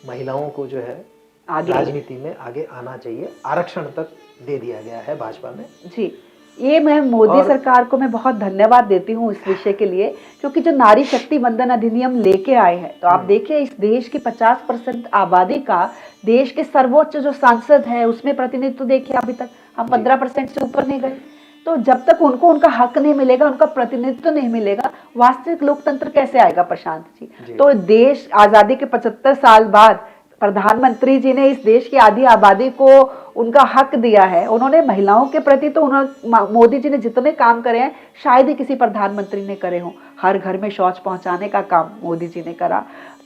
महिलाओं को जो है आगे राजनीति में आगे आना चाहिए, आरक्षण तक दे दिया गया है भाजपा में। जी, ये मैं मोदी सरकार को मैं बहुत धन्यवाद देती हूँ इस विषय के लिए, क्योंकि जो नारी शक्ति वंदन अधिनियम लेके आए हैं, तो आप देखिए इस देश की 50% आबादी का देश के सर्वोच्च जो सांसद है उसमें प्रतिनिधित्व देखिए, अभी तक हम 15% से ऊपर नहीं गए। तो जब तक उनको उनका हक नहीं मिलेगा, उनका प्रतिनिधित्व नहीं मिलेगा, वास्तविक लोकतंत्र कैसे आएगा प्रशांत जी? तो देश आजादी के 75 साल बाद प्रधानमंत्री जी ने इस देश की आधी आबादी को उनका हक दिया है। उन्होंने महिलाओं के प्रति तो मोदी जी ने जितने काम करे हैं शायद ही किसी प्रधानमंत्री ने करे हों। हर घर में शौच पहुंचाने का काम मोदी जी ने करा।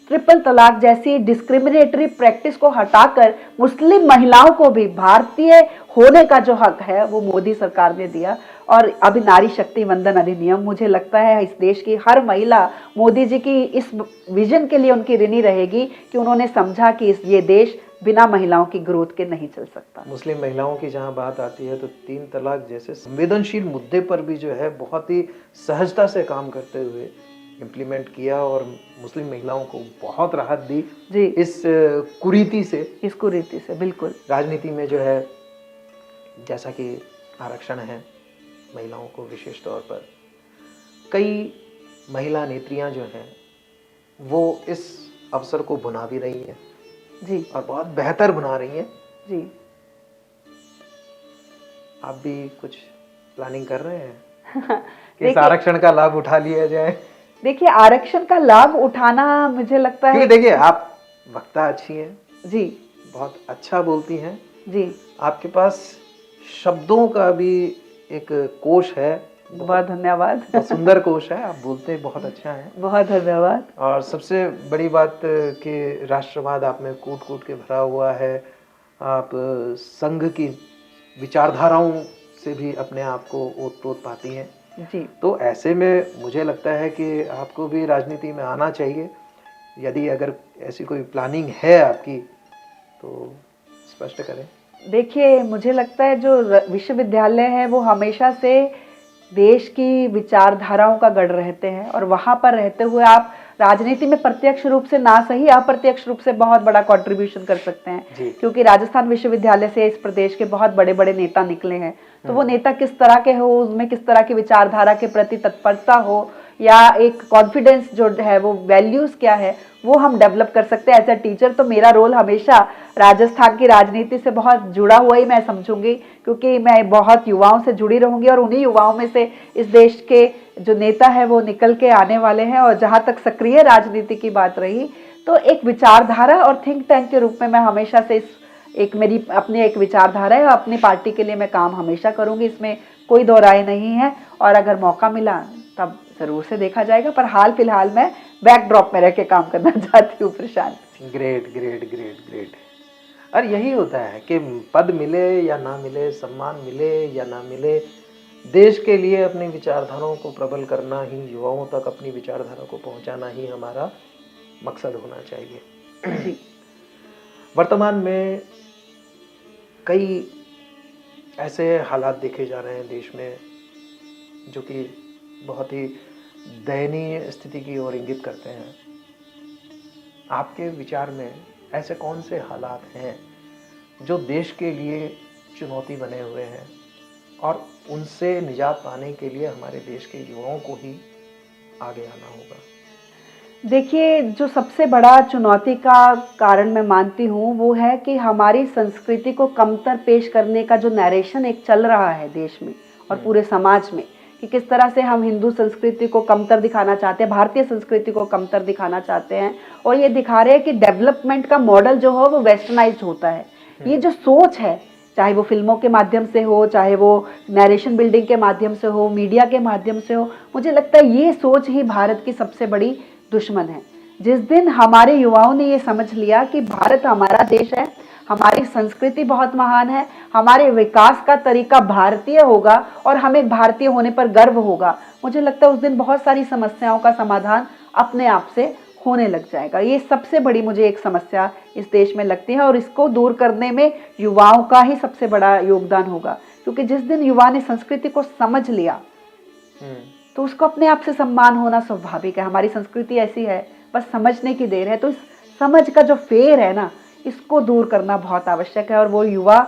ट्रिपल तलाक जैसी डिस्क्रिमिनेटरी प्रैक्टिस को हटाकर मुस्लिम महिलाओं को भी भारतीय होने का जो हक है वो मोदी सरकार ने दिया। और अभी नारी शक्ति वंदन अधिनियम, मुझे लगता है इस देश की हर महिला मोदी जी की इस विजन के लिए उनकी ऋणी रहेगी कि उन्होंने समझा कि ये देश बिना महिलाओं की ग्रोथ के नहीं चल सकता। मुस्लिम महिलाओं की जहां बात आती है तो 3 तलाक जैसे संवेदनशील मुद्दे पर भी जो है बहुत ही सहजता से काम करते हुए इम्प्लीमेंट किया और मुस्लिम महिलाओं को बहुत राहत दी जी इस कुरीति से। बिल्कुल। राजनीति में जो है जैसा कि आरक्षण है महिलाओं को विशेष तौर पर, कई महिला नेत्रियां जो हैं वो इस अवसर को बुना भी रही हैं जी, और बहुत बेहतर बना रही हैं जी। आप भी कुछ प्लानिंग कर रहे हैं कि इस आरक्षण का लाभ उठा लिया जाए? देखिए आरक्षण का लाभ उठाना मुझे लगता है, देखिए आप वक्ता अच्छी हैं जी, बहुत अच्छा बोलती हैं जी, आपके पास शब्दों का भी एक कोश है, बहुत धन्यवाद। बहुत सुंदर कोश है, आप बोलते बहुत अच्छा है। बहुत धन्यवाद। और सबसे बड़ी बात कि राष्ट्रवाद आप में कूट कूट के भरा हुआ है, आप संघ की विचारधाराओं से भी अपने आप को ओत-प्रोत पाती हैं जी। तो ऐसे में मुझे लगता है कि आपको भी राजनीति में आना चाहिए। यदि अगर ऐसी कोई प्लानिंग है आपकी तो स्पष्ट करें। देखिए मुझे लगता है जो विश्वविद्यालय है वो हमेशा से देश की विचारधाराओं का गढ़ रहते हैं और वहाँ पर रहते हुए आप राजनीति में प्रत्यक्ष रूप से ना सही अप्रत्यक्ष रूप से बहुत बड़ा कंट्रीब्यूशन कर सकते हैं, क्योंकि राजस्थान विश्वविद्यालय से इस प्रदेश के बहुत बड़े बड़े नेता निकले हैं। तो वो नेता किस तरह के हो, उसमें किस तरह की विचारधारा के प्रति तत्परता हो, या एक कॉन्फिडेंस जो है, वो वैल्यूज़ क्या है, वो हम डेवलप कर सकते हैं एज अ टीचर। तो मेरा रोल हमेशा राजस्थान की राजनीति से बहुत जुड़ा हुआ ही मैं समझूंगी, क्योंकि मैं बहुत युवाओं से जुड़ी रहूंगी और उन्हीं युवाओं में से इस देश के जो नेता है वो निकल के आने वाले हैं। और जहाँ तक सक्रिय राजनीति की बात रही, तो एक विचारधारा और थिंक टैंक के रूप में मैं हमेशा से एक मेरी अपनी एक विचारधारा है, अपनी पार्टी के लिए मैं काम हमेशा करूंगी, इसमें कोई दो राय नहीं है। और अगर मौका मिला तब जरूर से देखा जाएगा, पर हाल फिलहाल मैं बैकड्रॉप में रह के काम करना चाहती हूँ Prashant. Great great great great. और यही होता है कि पद मिले या ना मिले, सम्मान मिले या ना मिले, देश के लिए अपनी विचारधाराओं को प्रबल करना ही, युवाओं तक अपनी विचारधारा को पहुंचाना ही हमारा मकसद होना चाहिए। जी। वर्तमान में कई ऐसे हालात देखे जा रहे हैं देश में जो कि बहुत ही दयनीय स्थिति की ओर इंगित करते हैं। आपके विचार में ऐसे कौन से हालात हैं जो देश के लिए चुनौती बने हुए हैं और उनसे निजात पाने के लिए हमारे देश के युवाओं को ही आगे आना होगा? देखिए, जो सबसे बड़ा चुनौती का कारण मैं मानती हूँ वो है कि हमारी संस्कृति को कमतर पेश करने का जो नैरेशन एक चल रहा है देश में और पूरे समाज में, कि किस तरह से हम हिंदू संस्कृति को कमतर दिखाना चाहते हैं, भारतीय संस्कृति को कमतर दिखाना चाहते हैं, और ये दिखा रहे हैं कि डेवलपमेंट का मॉडल जो हो वो वेस्टर्नाइज्ड होता है। ये जो सोच है, चाहे वो फिल्मों के माध्यम से हो, चाहे वो नैरेशन बिल्डिंग के माध्यम से हो, मीडिया के माध्यम से हो, मुझे लगता है ये सोच ही भारत की सबसे बड़ी दुश्मन है। जिस दिन हमारे युवाओं ने ये समझ लिया कि भारत हमारा देश है, हमारी संस्कृति बहुत महान है, हमारे विकास का तरीका भारतीय होगा और हमें भारतीय होने पर गर्व होगा, मुझे लगता है उस दिन बहुत सारी समस्याओं का समाधान अपने आप से होने लग जाएगा। ये सबसे बड़ी मुझे एक समस्या इस देश में लगती है, और इसको दूर करने में युवाओं का ही सबसे बड़ा योगदान होगा, क्योंकि जिस दिन युवा ने संस्कृति को समझ लिया तो उसको अपने आप से सम्मान होना स्वाभाविक है। हमारी संस्कृति ऐसी है, बस समझने की देर है। तो इस समझ का जो फेर है ना, इसको दूर करना बहुत आवश्यक है, और वो युवा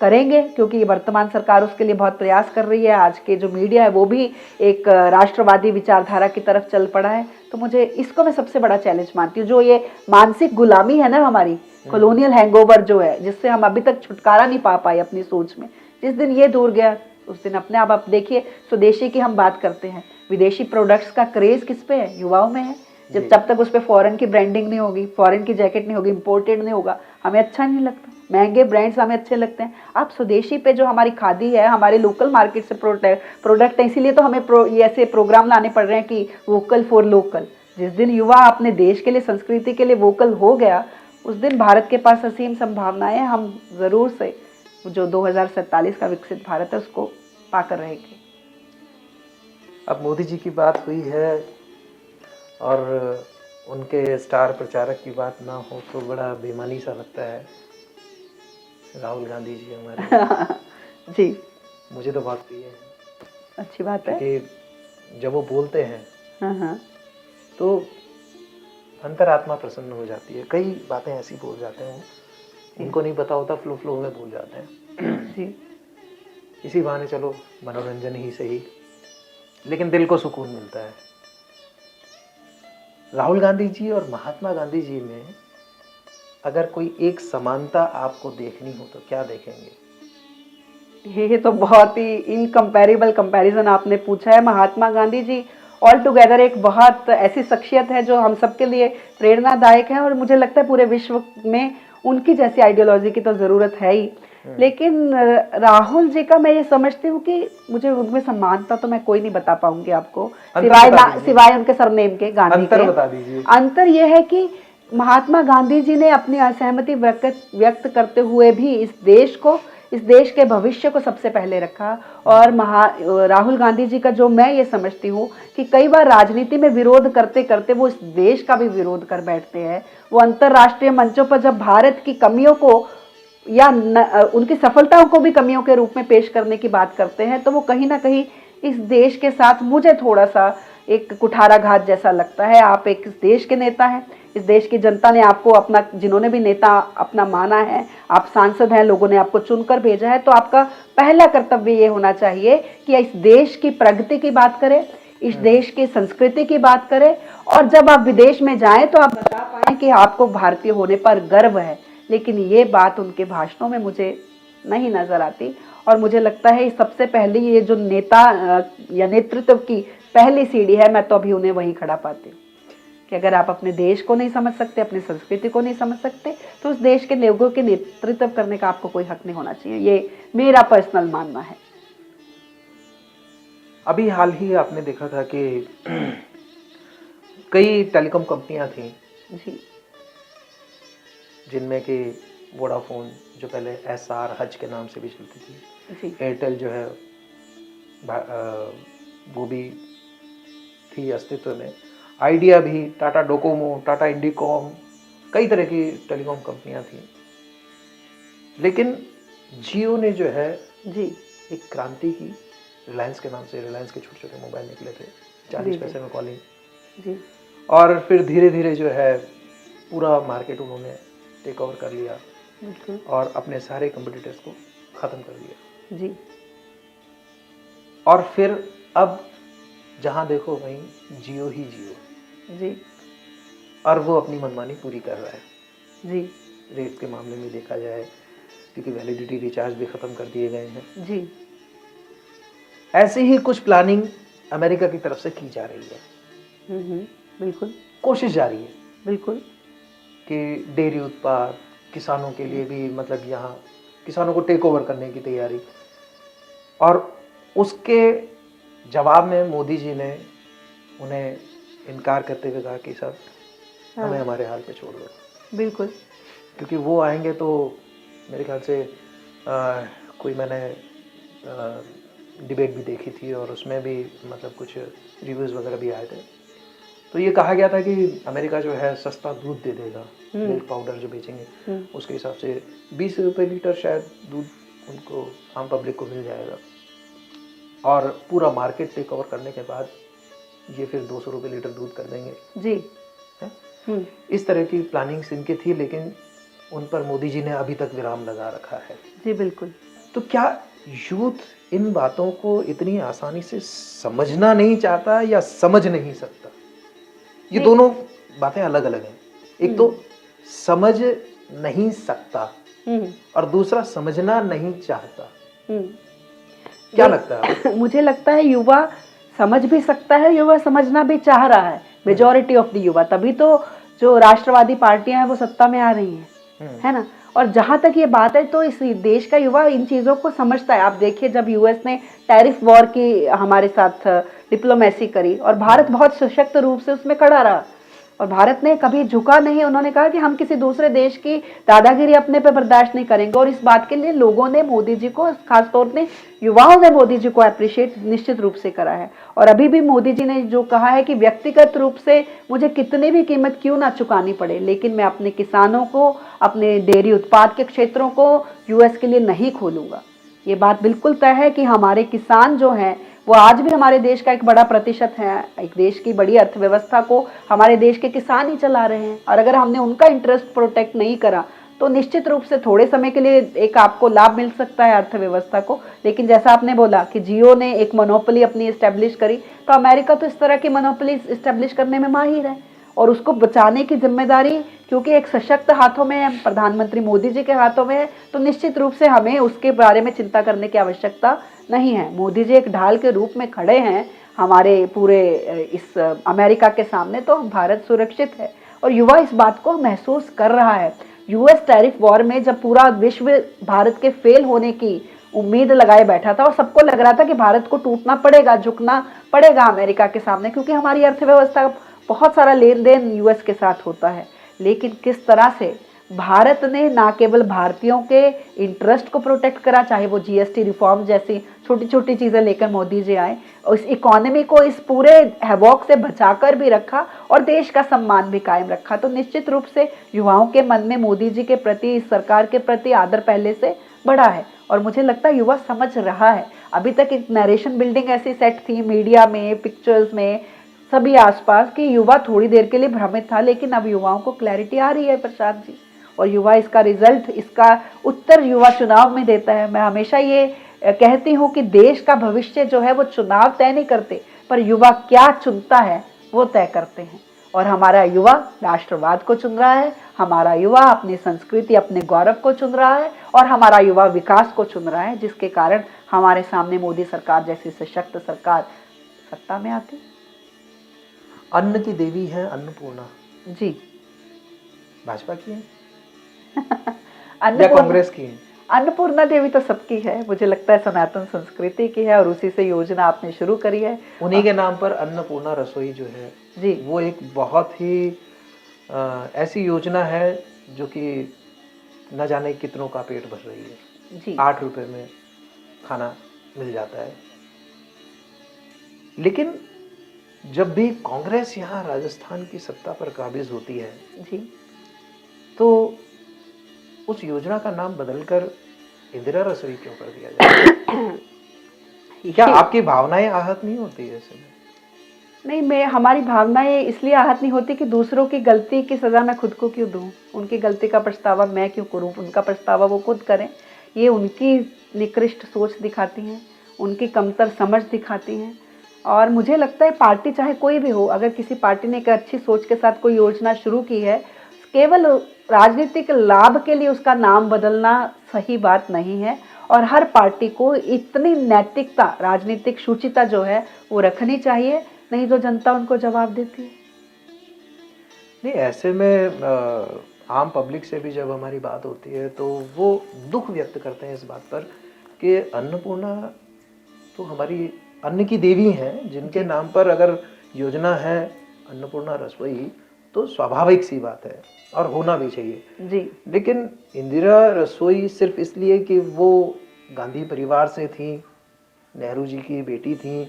करेंगे, क्योंकि वर्तमान सरकार उसके लिए बहुत प्रयास कर रही है। आज के जो मीडिया है वो भी एक राष्ट्रवादी विचारधारा की तरफ चल पड़ा है। तो मुझे इसको मैं सबसे बड़ा चैलेंज मानती हूँ। जो ये मानसिक गुलामी है ना, हमारी कॉलोनियल हैंगओवर जो है, जिससे हम अभी तक छुटकारा नहीं पा पाए अपनी सोच में, जिस दिन ये दूर गया उस दिन अपने आप देखिए, स्वदेशी की हम बात करते हैं, विदेशी प्रोडक्ट्स का क्रेज किस पे है? युवाओं में है। जब तक उस पर फॉरेन की ब्रांडिंग नहीं होगी, फॉरेन की जैकेट नहीं होगी, इंपोर्टेड नहीं होगा, हमें अच्छा नहीं लगता। महंगे ब्रांड्स हमें अच्छे लगते हैं। आप स्वदेशी पे जो हमारी खादी है, हमारे लोकल मार्केट से प्रोडक्ट है, इसीलिए तो हमें ऐसे प्रोग्राम लाने पड़ रहे हैं कि वोकल फॉर लोकल। जिस दिन युवा अपने देश के लिए, संस्कृति के लिए वोकल हो गया, उस दिन भारत के पास असीम संभावनाएं, हम ज़रूर से जो 2047 का विकसित भारत है उसको पाकर रहेंगे। अब मोदी जी की बात हुई है और उनके स्टार प्रचारक की बात ना हो तो बड़ा बेईमानी सा लगता है। राहुल गांधी जी हमारे जी, मुझे तो बहुत प्रिय है। अच्छी बात है कि जब वो बोलते हैं हाँ। तो अंतरात्मा प्रसन्न हो जाती है। कई बातें ऐसी बोल जाते हैं उनको नहीं पता होता, फ्लो में बोल जाते हैं जी। इसी बहाने चलो मनोरंजन ही सही, लेकिन दिल को सुकून मिलता है। राहुल गांधी जी और महात्मा गांधी जी में अगर कोई एक समानता आपको देखनी हो तो क्या देखेंगे? ये तो बहुत ही इनकम्पेरेबल कंपैरिजन आपने पूछा है। महात्मा गांधी जी ऑल टुगेदर एक बहुत ऐसी शख्सियत है जो हम सबके लिए प्रेरणादायक है, और मुझे लगता है पूरे विश्व में उनकी जैसी आइडियोलॉजी की तो ज़रूरत है ही। लेकिन राहुल जी का मैं ये समझती हूँ कि मुझे उनमें समानता तो मैं कोई नहीं बता पाऊंगी आपको, सिवाय उनके सरनेम के, गांधी अंतर बता दीजिए। अंतर यह है कि महात्मा गांधी जी ने अपनी असहमति व्यक्त करते हुए भी इस देश के भविष्य को सबसे पहले रखा। और राहुल गांधी जी का जो मैं ये समझती हूँ कि कई बार राजनीति में विरोध करते करते वो इस देश का भी विरोध कर बैठते हैं। वो अंतर्राष्ट्रीय मंचों पर जब भारत की कमियों को या उनकी सफलताओं को भी कमियों के रूप में पेश करने की बात करते हैं, तो वो कहीं ना कहीं इस देश के साथ मुझे थोड़ा सा एक कुठाराघात जैसा लगता है। आप एक इस देश के नेता हैं, इस देश की जनता ने आपको अपना, जिन्होंने भी नेता अपना माना है, आप सांसद हैं, लोगों ने आपको चुनकर भेजा है, तो आपका पहला कर्तव्य ये होना चाहिए कि इस देश की प्रगति की बात करें, इस देश की संस्कृति की बात करें, और जब आप विदेश में जाएं तो आप बता पाएं कि आपको भारतीय होने पर गर्व है। लेकिन ये बात उनके भाषणों में मुझे नहीं नजर आती। और मुझे लगता है सबसे पहले ये जो नेता या नेतृत्व की पहली सीढ़ी है, मैं तो अभी उन्हें वहीं खड़ा पाती हूँ कि अगर आप अपने देश को नहीं समझ सकते, अपनी संस्कृति को नहीं समझ सकते, तो उस देश के लोगों के नेतृत्व करने का आपको कोई हक नहीं होना चाहिए। ये मेरा पर्सनल मानना है। अभी हाल ही आपने देखा था कि कई टेलीकॉम कंपनियां थी जी जिनमें कि वोडाफोन, जो पहले एसआर हज के नाम से भी चलती थी, जी एयरटेल जो है वो भी थी अस्तित्व में, आइडिया भी, टाटा डोकोमो, टाटा इंडिकॉम, कई तरह की टेलीकॉम कंपनियां थी। लेकिन जियो ने जो है जी एक क्रांति की, रिलायंस के नाम से, रिलायंस के छोटे छोटे मोबाइल निकले थे, जी, 40 जी। पैसे में कॉलिंग, जी और फिर धीरे धीरे जो है पूरा मार्केट उन्होंने टेक ओवर कर लिया बिल्कुल। और अपने सारे कंपटीटर्स को ख़त्म कर दिया। जी और फिर अब जहाँ देखो वहीं जियो ही जियो, जी और वो अपनी मनमानी पूरी कर रहा है। जी रेट के मामले में देखा जाए, क्योंकि वैलिडिटी रिचार्ज भी ख़त्म कर दिए गए हैं। जी ऐसी ही कुछ प्लानिंग अमेरिका की तरफ से की जा रही है। बिल्कुल कोशिश जारी है बिल्कुल। कि डेयरी उत्पाद, किसानों के लिए भी, मतलब यहाँ किसानों को टेक ओवर करने की तैयारी, और उसके जवाब में मोदी जी ने उन्हें इनकार करते हुए कहा कि सर हमें हमारे हाल पे छोड़ दो। बिल्कुल क्योंकि वो आएंगे तो मेरे ख्याल से कोई मैंने डिबेट भी देखी थी और उसमें भी मतलब कुछ रिव्यूज़ वगैरह भी आए थे, तो ये कहा गया था कि अमेरिका जो है सस्ता दूध दे देगा, मिल्क पाउडर जो बेचेंगे उसके हिसाब से 20 रुपये लीटर शायद दूध उनको, आम पब्लिक को मिल जाएगा, और पूरा मार्केट टेक ओवर करने के बाद ये फिर 200 रुपये लीटर दूध कर देंगे जी है? इस तरह की प्लानिंग्स इनकी थी, लेकिन उन पर मोदी जी ने अभी तक विराम लगा रखा है। जी बिल्कुल। तो क्या यूथ इन बातों को इतनी आसानी से समझना नहीं चाहता या समझ नहीं सकता? ये दोनों बातें अलग अलग हैं। एक तो समझ नहीं सकता और दूसरा समझना नहीं चाहता। क्या लगता है? मुझे लगता है युवा समझ भी सकता है, युवा समझना भी चाह रहा है, मेजॉरिटी ऑफ द युवा, तभी तो जो राष्ट्रवादी पार्टियां हैं वो सत्ता में आ रही हैं, है ना। और जहां तक ये बात है तो इस देश का युवा इन चीजों को समझता है। आप देखिए जब यूएस ने टैरिफ वॉर की हमारे साथ डिप्लोमेसी करी और भारत बहुत सशक्त रूप से उसमें खड़ा रहा और भारत ने कभी झुका नहीं। उन्होंने कहा कि हम किसी दूसरे देश की दादागिरी अपने पे बर्दाश्त नहीं करेंगे, और इस बात के लिए लोगों ने मोदी जी को, खासतौर पे युवाओं ने मोदी जी को अप्रिशिएट निश्चित रूप से करा है। और अभी भी मोदी जी ने जो कहा है कि व्यक्तिगत रूप से मुझे कितनी भी कीमत क्यों ना चुकानी पड़े, लेकिन मैं अपने किसानों को, अपने डेयरी उत्पाद के क्षेत्रों को यूएस के लिए नहीं खोलूंगा। ये बात बिल्कुल तय है कि हमारे किसान जो हैं वो आज भी हमारे देश का एक बड़ा प्रतिशत है। एक देश की बड़ी अर्थव्यवस्था को हमारे देश के किसान ही चला रहे हैं, और अगर हमने उनका इंटरेस्ट प्रोटेक्ट नहीं करा तो निश्चित रूप से थोड़े समय के लिए एक आपको लाभ मिल सकता है अर्थव्यवस्था को, लेकिन जैसा आपने बोला कि जियो ने एक मोनोपोली अपनी इस्टेब्लिश करी, तो अमेरिका तो इस तरह की मोनोपोली इस्टेब्लिश करने में माहिर है, और उसको बचाने की जिम्मेदारी क्योंकि एक सशक्त हाथों में है, प्रधानमंत्री मोदी जी के हाथों में है, तो निश्चित रूप से हमें उसके बारे में चिंता करने की आवश्यकता नहीं है। मोदी जी एक ढाल के रूप में खड़े हैं हमारे पूरे इस अमेरिका के सामने, तो भारत सुरक्षित है और युवा इस बात को महसूस कर रहा है। यूएस टैरिफ वॉर में जब पूरा विश्व भारत के फेल होने की उम्मीद लगाए बैठा था और सबको लग रहा था कि भारत को टूटना पड़ेगा, झुकना पड़ेगा अमेरिका के सामने, क्योंकि हमारी अर्थव्यवस्था बहुत सारा लेन देन यूएस के साथ होता है, लेकिन किस तरह से भारत ने ना केवल भारतीयों के इंटरेस्ट को प्रोटेक्ट करा, चाहे वो जीएसटी रिफॉर्म जैसी छोटी छोटी चीज़ें लेकर मोदी जी आए, और इस इकोनॉमी को इस पूरे हैवॉक से बचाकर भी रखा और देश का सम्मान भी कायम रखा। तो निश्चित रूप से युवाओं के मन में मोदी जी के प्रति, इस सरकार के प्रति आदर पहले से बढ़ा है, और मुझे लगता है युवा समझ रहा है। अभी तक एक नरेशन बिल्डिंग ऐसी सेट थी मीडिया में, पिक्चर्स में, सभी आसपास, कि युवा थोड़ी देर के लिए भ्रमित था, लेकिन अब युवाओं को क्लैरिटी आ रही है प्रशांत जी, और युवा इसका रिजल्ट, इसका उत्तर युवा चुनाव में देता है। मैं हमेशा ये कहती हूँ कि देश का भविष्य जो है वो चुनाव तय नहीं करते, पर युवा क्या चुनता है वो तय करते हैं। और हमारा युवा राष्ट्रवाद को चुन रहा है, हमारा युवा अपनी संस्कृति, अपने गौरव को चुन रहा है, और हमारा युवा विकास को चुन रहा है, जिसके कारण हमारे सामने मोदी सरकार जैसी सशक्त सरकार सत्ता में आती। अन्न की देवी है अन्नपूर्णा, जी। भाजपा की है या कांग्रेस की है? अन्नपूर्णा देवी तो सबकी है, मुझे लगता है सनातन संस्कृति की है, और उसी से योजना आपने शुरू करी है। उन्हीं के नाम पर अन्नपूर्णा रसोई जो है जी, वो एक बहुत ही ऐसी योजना है जो कि न जाने कितनों का पेट भर रही है। जी, 8 रुपए में खाना मिल जाता है। लेकिन जब भी कांग्रेस यहाँ राजस्थान की सत्ता पर काबिज होती है जी। तो उस योजना का नाम बदलकर इंदिरा रसोई क्यों कर दिया जाता है? क्या आपकी भावनाएं आहत नहीं होती है ऐसे में? नहीं, मैं हमारी भावनाएं इसलिए आहत नहीं होती कि दूसरों की गलती की सज़ा मैं खुद को क्यों दूं, उनकी गलती का पछतावा मैं क्यों करूं, उनका पछतावा वो खुद करें। ये उनकी निकृष्ट सोच दिखाती हैं, उनकी कमतर समझ दिखाती हैं। और मुझे लगता है पार्टी चाहे कोई भी हो, अगर किसी पार्टी ने एक अच्छी सोच के साथ कोई योजना शुरू की है, केवल राजनीतिक लाभ के लिए उसका नाम बदलना सही बात नहीं है। और हर पार्टी को इतनी नैतिकता, राजनीतिक शुचिता जो है वो रखनी चाहिए, नहीं तो जनता उनको जवाब देती है। नहीं, ऐसे में आम पब्लिक से भी जब हमारी बात होती है तो वो दुख व्यक्त करते हैं इस बात पर कि अन्नपूर्णा तो हमारी अन्न की देवी हैं, जिनके नाम पर अगर योजना है अन्नपूर्णा रसोई तो स्वाभाविक सी बात है और होना भी चाहिए जी। लेकिन इंदिरा रसोई सिर्फ इसलिए कि वो गांधी परिवार से थी, नेहरू जी की बेटी थी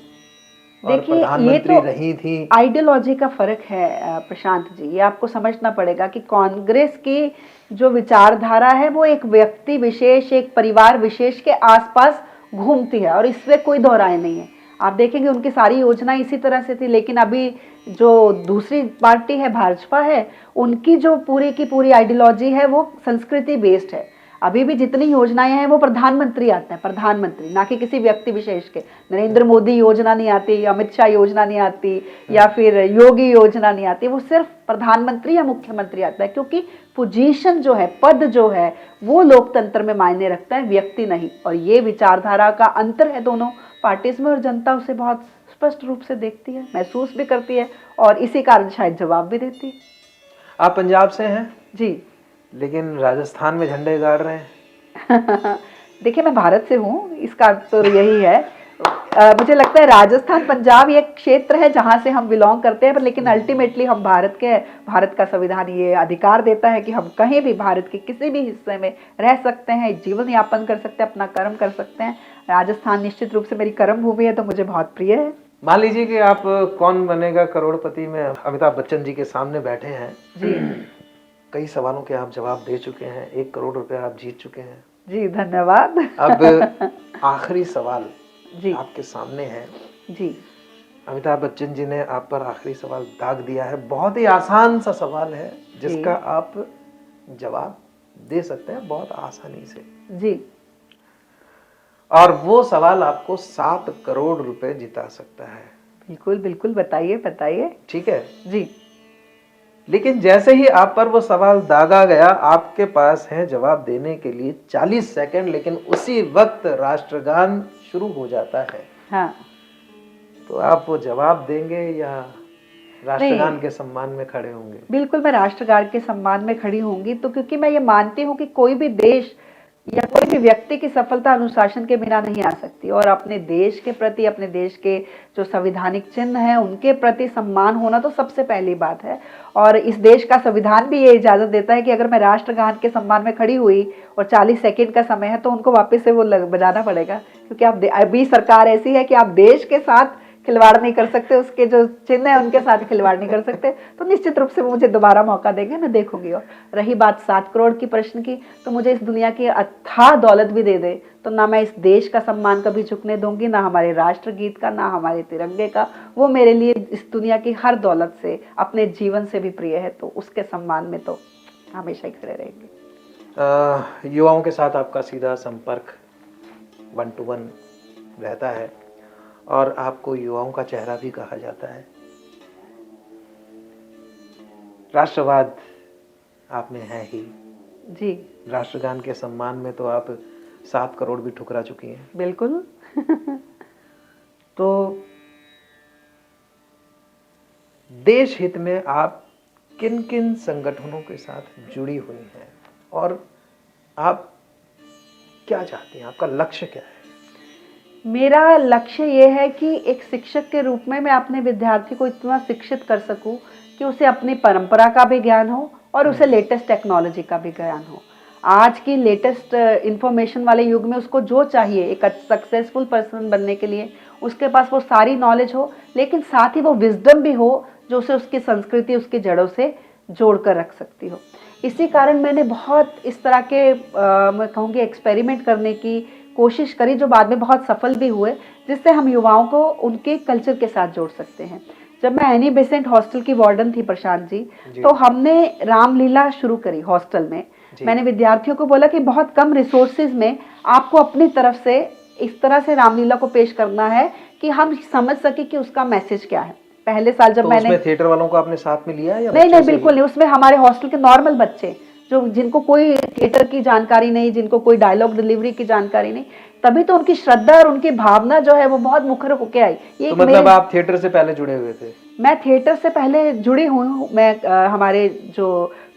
और देखिए, ये प्रधानमंत्री तो रही थी। आइडियोलॉजी का फर्क है प्रशांत जी, ये आपको समझना पड़ेगा कि कांग्रेस की जो विचारधारा है वो एक व्यक्ति विशेष, एक परिवार विशेष के आसपास घूमती है, और इसमें कोई दो राय नहीं है। आप देखेंगे उनकी सारी योजना इसी तरह से थी, लेकिन अभी जो दूसरी पार्टी है भाजपा है, उनकी जो पूरी की पूरी आइडियोलॉजी है वो संस्कृति बेस्ड है। अभी भी जितनी योजनाएं हैं वो प्रधानमंत्री आते हैं, प्रधानमंत्री, ना कि किसी व्यक्ति विशेष के। नरेंद्र मोदी योजना नहीं आती, अमित शाह योजना नहीं आती, या फिर योगी योजना नहीं आती, वो सिर्फ प्रधानमंत्री या मुख्यमंत्री आता है, क्योंकि पोजीशन जो है, पद जो है, वो लोकतंत्र में मायने रखता है, व्यक्ति नहीं। और ये विचारधारा का अंतर है दोनों पार्टीज में, और जनता उसे बहुत स्पष्ट रूप से देखती है, महसूस भी करती है, और इसी कारण शायद जवाब भी देती है। आप पंजाब से हैं जी। लेकिन राजस्थान में झंडे गाड़ रहे हैं। देखिए, मैं भारत से हूँ, इसका तो यही है। मुझे लगता है राजस्थान, पंजाब ये क्षेत्र है जहाँ से हम बिलोंग करते हैं, पर लेकिन अल्टीमेटली हम भारत के हैं। भारत का संविधान ये अधिकार देता है कि हम कहीं भी भारत के किसी भी हिस्से में रह सकते हैं, जीवन यापन कर सकते हैं, अपना कर्म कर सकते हैं। राजस्थान निश्चित रूप से मेरी कर्म भूमि है, तो मुझे बहुत प्रिय है। मान लीजिए कि आप कौन बनेगा करोड़पति में अमिताभ बच्चन जी के सामने बैठे हैं जी। कई सवालों के आप जवाब दे चुके हैं, 1 करोड़ रुपए आप जीत चुके हैं। जी, धन्यवाद। अब आखिरी सवाल जी। आपके सामने है। जी। अमिताभ बच्चन जी ने आप पर आखिरी सवाल दाग दिया है। बहुत ही आसान सा सवाल है जिसका आप जवाब दे सकते हैं बहुत आसानी से। जी। और वो सवाल आपको 7 करोड़ रुपए जिता सकता है। बिल्कुल बिल्कुल, बताइए बताइए। ठीक है जी। लेकिन जैसे ही आप पर वो सवाल दागा गया, आपके पास है जवाब देने के लिए 40 सेकंड, लेकिन उसी वक्त राष्ट्रगान शुरू हो जाता है। हाँ। तो आप वो जवाब देंगे या राष्ट्रगान के सम्मान में खड़े होंगे? बिल्कुल, मैं राष्ट्रगान के सम्मान में खड़ी होंगी, तो क्योंकि मैं ये मानती हूँ कि कोई भी देश या कोई भी व्यक्ति की सफलता अनुशासन के बिना नहीं आ सकती, और अपने देश के प्रति, अपने देश के जो संवैधानिक चिन्ह हैं उनके प्रति सम्मान होना तो सबसे पहली बात है। और इस देश का संविधान भी ये इजाज़त देता है कि अगर मैं राष्ट्रगान के सम्मान में खड़ी हुई और 40 सेकंड का समय है तो उनको वापस से वो बजाना पड़ेगा, क्योंकि आप अभी सरकार ऐसी है कि आप देश के साथ खिलवाड़ नहीं कर सकते, उसके जो चिन्ह है उनके साथ खिलवाड़ नहीं कर सकते। तो निश्चित रूप से वो मुझे दोबारा मौका देंगे, मैं देखूंगी। और रही बात 7 करोड़ की प्रश्न की, तो मुझे इस दुनिया की अथाह दौलत भी दे दे तो ना मैं इस देश का सम्मान कभी झुकने दूंगी, ना हमारे राष्ट्रगीत का, ना हमारे तिरंगे का। वो मेरे लिए इस दुनिया की हर दौलत से, अपने जीवन से भी प्रिय है, तो उसके सम्मान में तो हमेशा ही खड़े रहेंगे। युवाओं के साथ आपका सीधा संपर्क 1 to 1 रहता है और आपको युवाओं का चेहरा भी कहा जाता है। राष्ट्रवाद आप में है ही जी। राष्ट्रगान के सम्मान में तो आप 7 करोड़ भी ठुकरा चुकी हैं। बिल्कुल। तो देश हित में आप किन किन संगठनों के साथ जुड़ी हुई हैं और आप क्या चाहती हैं, आपका लक्ष्य क्या है? मेरा लक्ष्य ये है कि एक शिक्षक के रूप में मैं अपने विद्यार्थी को इतना शिक्षित कर सकूं कि उसे अपनी परंपरा का भी ज्ञान हो और उसे लेटेस्ट टेक्नोलॉजी का भी ज्ञान हो। आज की लेटेस्ट इंफॉर्मेशन वाले युग में उसको जो चाहिए एक सक्सेसफुल पर्सन बनने के लिए, उसके पास वो सारी नॉलेज हो, लेकिन साथ ही वो विजडम भी हो जो उसे उसकी संस्कृति, उसकी जड़ों से जोड़ कर रख सकती हो। इसी कारण मैंने बहुत इस तरह के मैं कहूँगी एक्सपेरिमेंट करने की कोशिश करी, जो बाद में बहुत सफल भी हुए, जिससे हम युवाओं को उनके कल्चर के साथ जोड़ सकते हैं। जब मैं एनी बेसेंट हॉस्टल की वार्डन थी प्रशांत जी, तो हमने रामलीला शुरू करी हॉस्टल में। मैंने विद्यार्थियों को बोला कि बहुत कम रिसोर्सेज में आपको अपनी तरफ से इस तरह से रामलीला को पेश करना है कि हम समझ सके कि उसका मैसेज क्या है। पहले साल जब तो मैंने उसमें थिएटर वालों को आपने साथ में लिया या नहीं बिल्कुल नहीं, उसमें हमारे हॉस्टल के नॉर्मल बच्चे जो जिनको कोई थिएटर की जानकारी नहीं, जिनको कोई डायलॉग डिलीवरी की जानकारी नहीं, तभी तो उनकी श्रद्धा और उनकी भावना जो है वो बहुत मुखर होके आई। ये तो मतलब आप थिएटर से पहले जुड़े हुए थे? मैं थिएटर से पहले जुड़ी हुई हूँ। मैं हमारे जो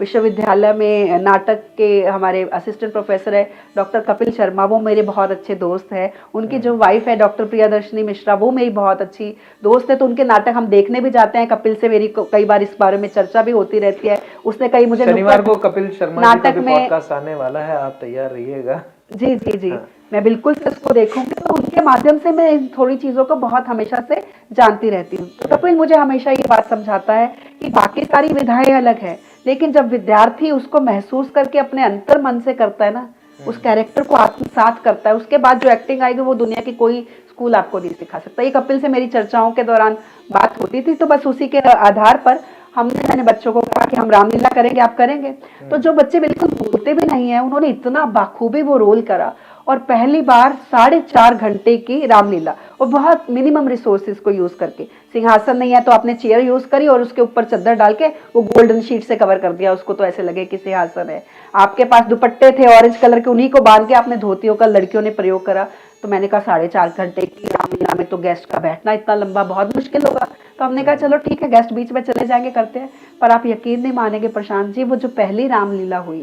विश्वविद्यालय में नाटक के हमारे असिस्टेंट प्रोफेसर है डॉक्टर कपिल शर्मा, वो मेरे बहुत अच्छे दोस्त हैं। उनकी जो वाइफ है डॉक्टर प्रियदर्शनी मिश्रा, वो मेरी बहुत अच्छी दोस्त है। तो उनके नाटक हम देखने भी जाते हैं। कपिल से मेरी कई बार इस बारे में चर्चा भी होती रहती है। उसने कई मुझे शनिवार को कपिल शर्मा नाटक में पॉडकास्ट आने वाला है, आप तैयार रहिएगा। जी जी जी, मैं बिल्कुल से उसको देखूंगी। तो उनके माध्यम से मैं इन थोड़ी चीजों को बहुत हमेशा से जानती रहती हूँ। तो कपिल मुझे हमेशा ये बात समझाता है कि बाकी सारी विधाएं अलग है, लेकिन जब विद्यार्थी उसको महसूस करके अपने अंतर मन से करता है ना, उस कैरेक्टर को आत्मसात करता है, उसके बाद जो एक्टिंग आएगी वो दुनिया की कोई स्कूल आपको नहीं सिखा सकता। ये कपिल से मेरी चर्चाओं के दौरान बात होती थी। तो बस उसी के आधार पर मैंने बच्चों को कहा कि हम रामलीला करेंगे, आप करेंगे? तो जो बच्चे बिल्कुल बोलते भी नहीं है, उन्होंने इतना बाखूबी वो रोल करा और पहली बार 4.5 घंटे की रामलीला, और बहुत मिनिमम रिसोर्सेज को यूज करके। सिंहासन नहीं है तो आपने चेयर यूज करी और उसके ऊपर चादर डाल के वो गोल्डन शीट से कवर कर दिया उसको, तो ऐसे लगे कि सिंहासन है। आपके पास दुपट्टे थे ऑरेंज कलर के, उन्हीं को बांध के आपने धोतियों का लड़कियों ने प्रयोग करा। तो मैंने कहा 4.5 घंटे की रामलीला में तो गेस्ट का बैठना इतना लंबा बहुत मुश्किल होगा। तो हमने कहा चलो ठीक है, गेस्ट बीच में चले जाएंगे, करते हैं। पर आप यकीन नहीं मानेंगे प्रशांत जी, वो जो पहली रामलीला हुई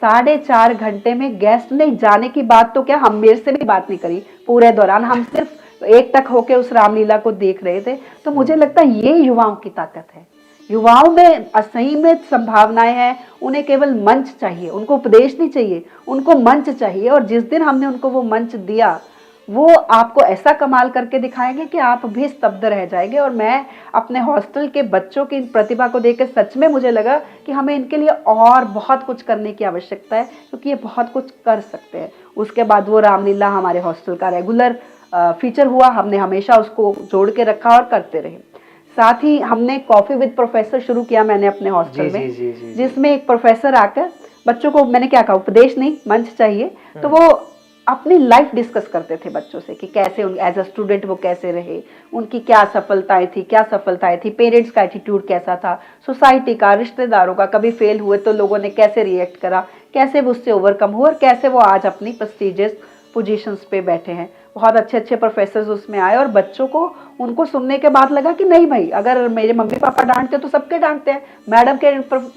4.5 घंटे में गेस्ट ने जाने की बात तो क्या, हम मेरे से भी बात नहीं करी पूरे दौरान। हम सिर्फ एक टक होके उस रामलीला को देख रहे थे। तो मुझे लगता है ये युवाओं की ताकत है। युवाओं में असीमित संभावनाएं हैं, उन्हें केवल मंच चाहिए, उनको उपदेश नहीं चाहिए, उनको मंच चाहिए। और जिस दिन हमने उनको वो मंच दिया, वो आपको ऐसा कमाल करके दिखाएंगे कि आप भी स्तब्ध रह जाएंगे। और मैं अपने हॉस्टल के बच्चों की प्रतिभा को देखकर सच में मुझे लगा कि हमें इनके लिए और बहुत कुछ करने की आवश्यकता है, क्योंकि ये बहुत कुछ कर सकते हैं। उसके बाद वो रामलीला हमारे हॉस्टल का रेगुलर फीचर हुआ। हमने हमेशा उसको जोड़ के रखा और करते रहे। साथ ही हमने कॉफी विद प्रोफेसर शुरू किया मैंने अपने हॉस्टल में, जिसमें एक प्रोफेसर आकर बच्चों को, मैंने क्या कहा, उपदेश नहीं मंच चाहिए, तो वो अपनी लाइफ डिस्कस करते थे बच्चों से कि कैसे एज अ स्टूडेंट वो कैसे रहे, उनकी क्या सफलताएं थी, क्या सफलताएं थी, पेरेंट्स का एटीट्यूड कैसा था, सोसाइटी का, रिश्तेदारों का, कभी फेल हुए तो लोगों ने कैसे रिएक्ट करा, कैसे वो उससे ओवरकम हुआ और कैसे वो आज अपनी प्रेस्टिजियस पोजीशंस पे बैठे हैं। बहुत अच्छे अच्छे प्रोफेसर्स उसमें आए और बच्चों को उनको सुनने के बाद लगा कि नहीं भाई, अगर मेरे मम्मी पापा डांटते तो सबके डांटते हैं, मैडम के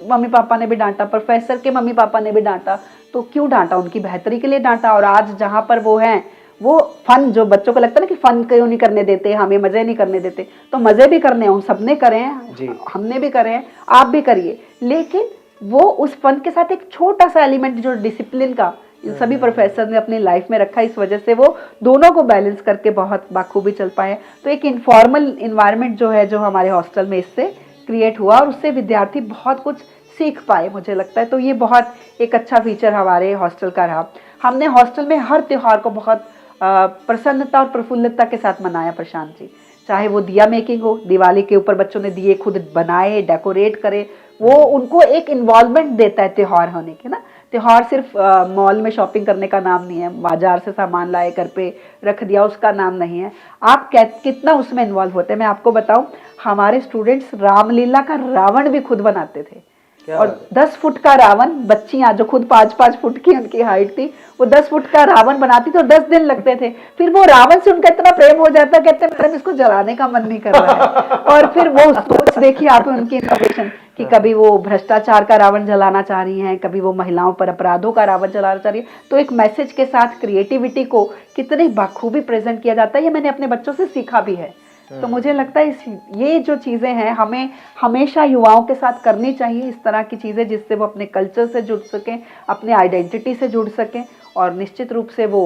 मम्मी पापा ने भी डांटा, प्रोफेसर के मम्मी पापा ने भी डांटा, तो क्यों डांटा, उनकी बेहतरी के लिए डांटा। और आज जहाँ पर वो हैं, वो फन, जो बच्चों को लगता है ना कि फन क्यों नहीं करने देते, हमें मजे नहीं करने देते, तो मजे भी करने हैं, सबने करे हैं, हमने भी करे हैं, आप भी करिए। लेकिन वो उस फन के साथ एक छोटा सा एलिमेंट जो डिसिप्लिन का, इन सभी प्रोफेसर ने अपनी लाइफ में रखा। इस वजह से वो दोनों को बैलेंस करके बहुत बाखूबी चल पाए। तो एक इनफॉर्मल इन्वायरमेंट जो है, जो हमारे हॉस्टल में इससे क्रिएट हुआ और उससे विद्यार्थी बहुत कुछ सीख पाए, मुझे लगता है। तो ये बहुत एक अच्छा फीचर हमारे हॉस्टल का रहा। हमने हॉस्टल में हर त्योहार को बहुत प्रसन्नता और प्रफुल्लता के साथ मनाया प्रशांत जी। चाहे वो दिया मेकिंग हो, दिवाली के ऊपर बच्चों ने दिए खुद बनाए, डेकोरेट करे, वो उनको एक इन्वॉल्वमेंट देता है त्योहार होने के ना। त्योहार सिर्फ मॉल में शॉपिंग करने का नाम नहीं है, बाजार से सामान लाए घर पे रख दिया उसका नाम नहीं है। आप कितना उसमें इन्वॉल्व होते हैं। मैं आपको बताऊं, हमारे स्टूडेंट्स रामलीला का रावण भी खुद बनाते थे। और 10 फुट का रावण, बच्चियां जो खुद 5-5 फुट की उनकी हाइट थी, वो 10 फुट का रावण बनाती थी और 10 दिन लगते थे। फिर वो रावण से उनका इतना प्रेम हो जाता, कहते मैडम इसको जलाने का मन नहीं कर रहा है। और फिर वो सोच देखिए आप उनकी इनोवेशन कि कभी वो भ्रष्टाचार का रावण जलाना चाह रही हैं, कभी वो महिलाओं पर अपराधों का रावण जलाना चाह रही है। तो एक मैसेज के साथ क्रिएटिविटी को कितने बखूबी प्रेजेंट किया जाता है, ये मैंने अपने बच्चों से सीखा भी है। तो मुझे लगता है ये जो चीज़ें हैं हमें हमेशा युवाओं के साथ करनी चाहिए, इस तरह की चीज़ें, जिससे वो अपने कल्चर से जुड़ सकें, अपने आइडेंटिटी से जुड़ सकें, और निश्चित रूप से वो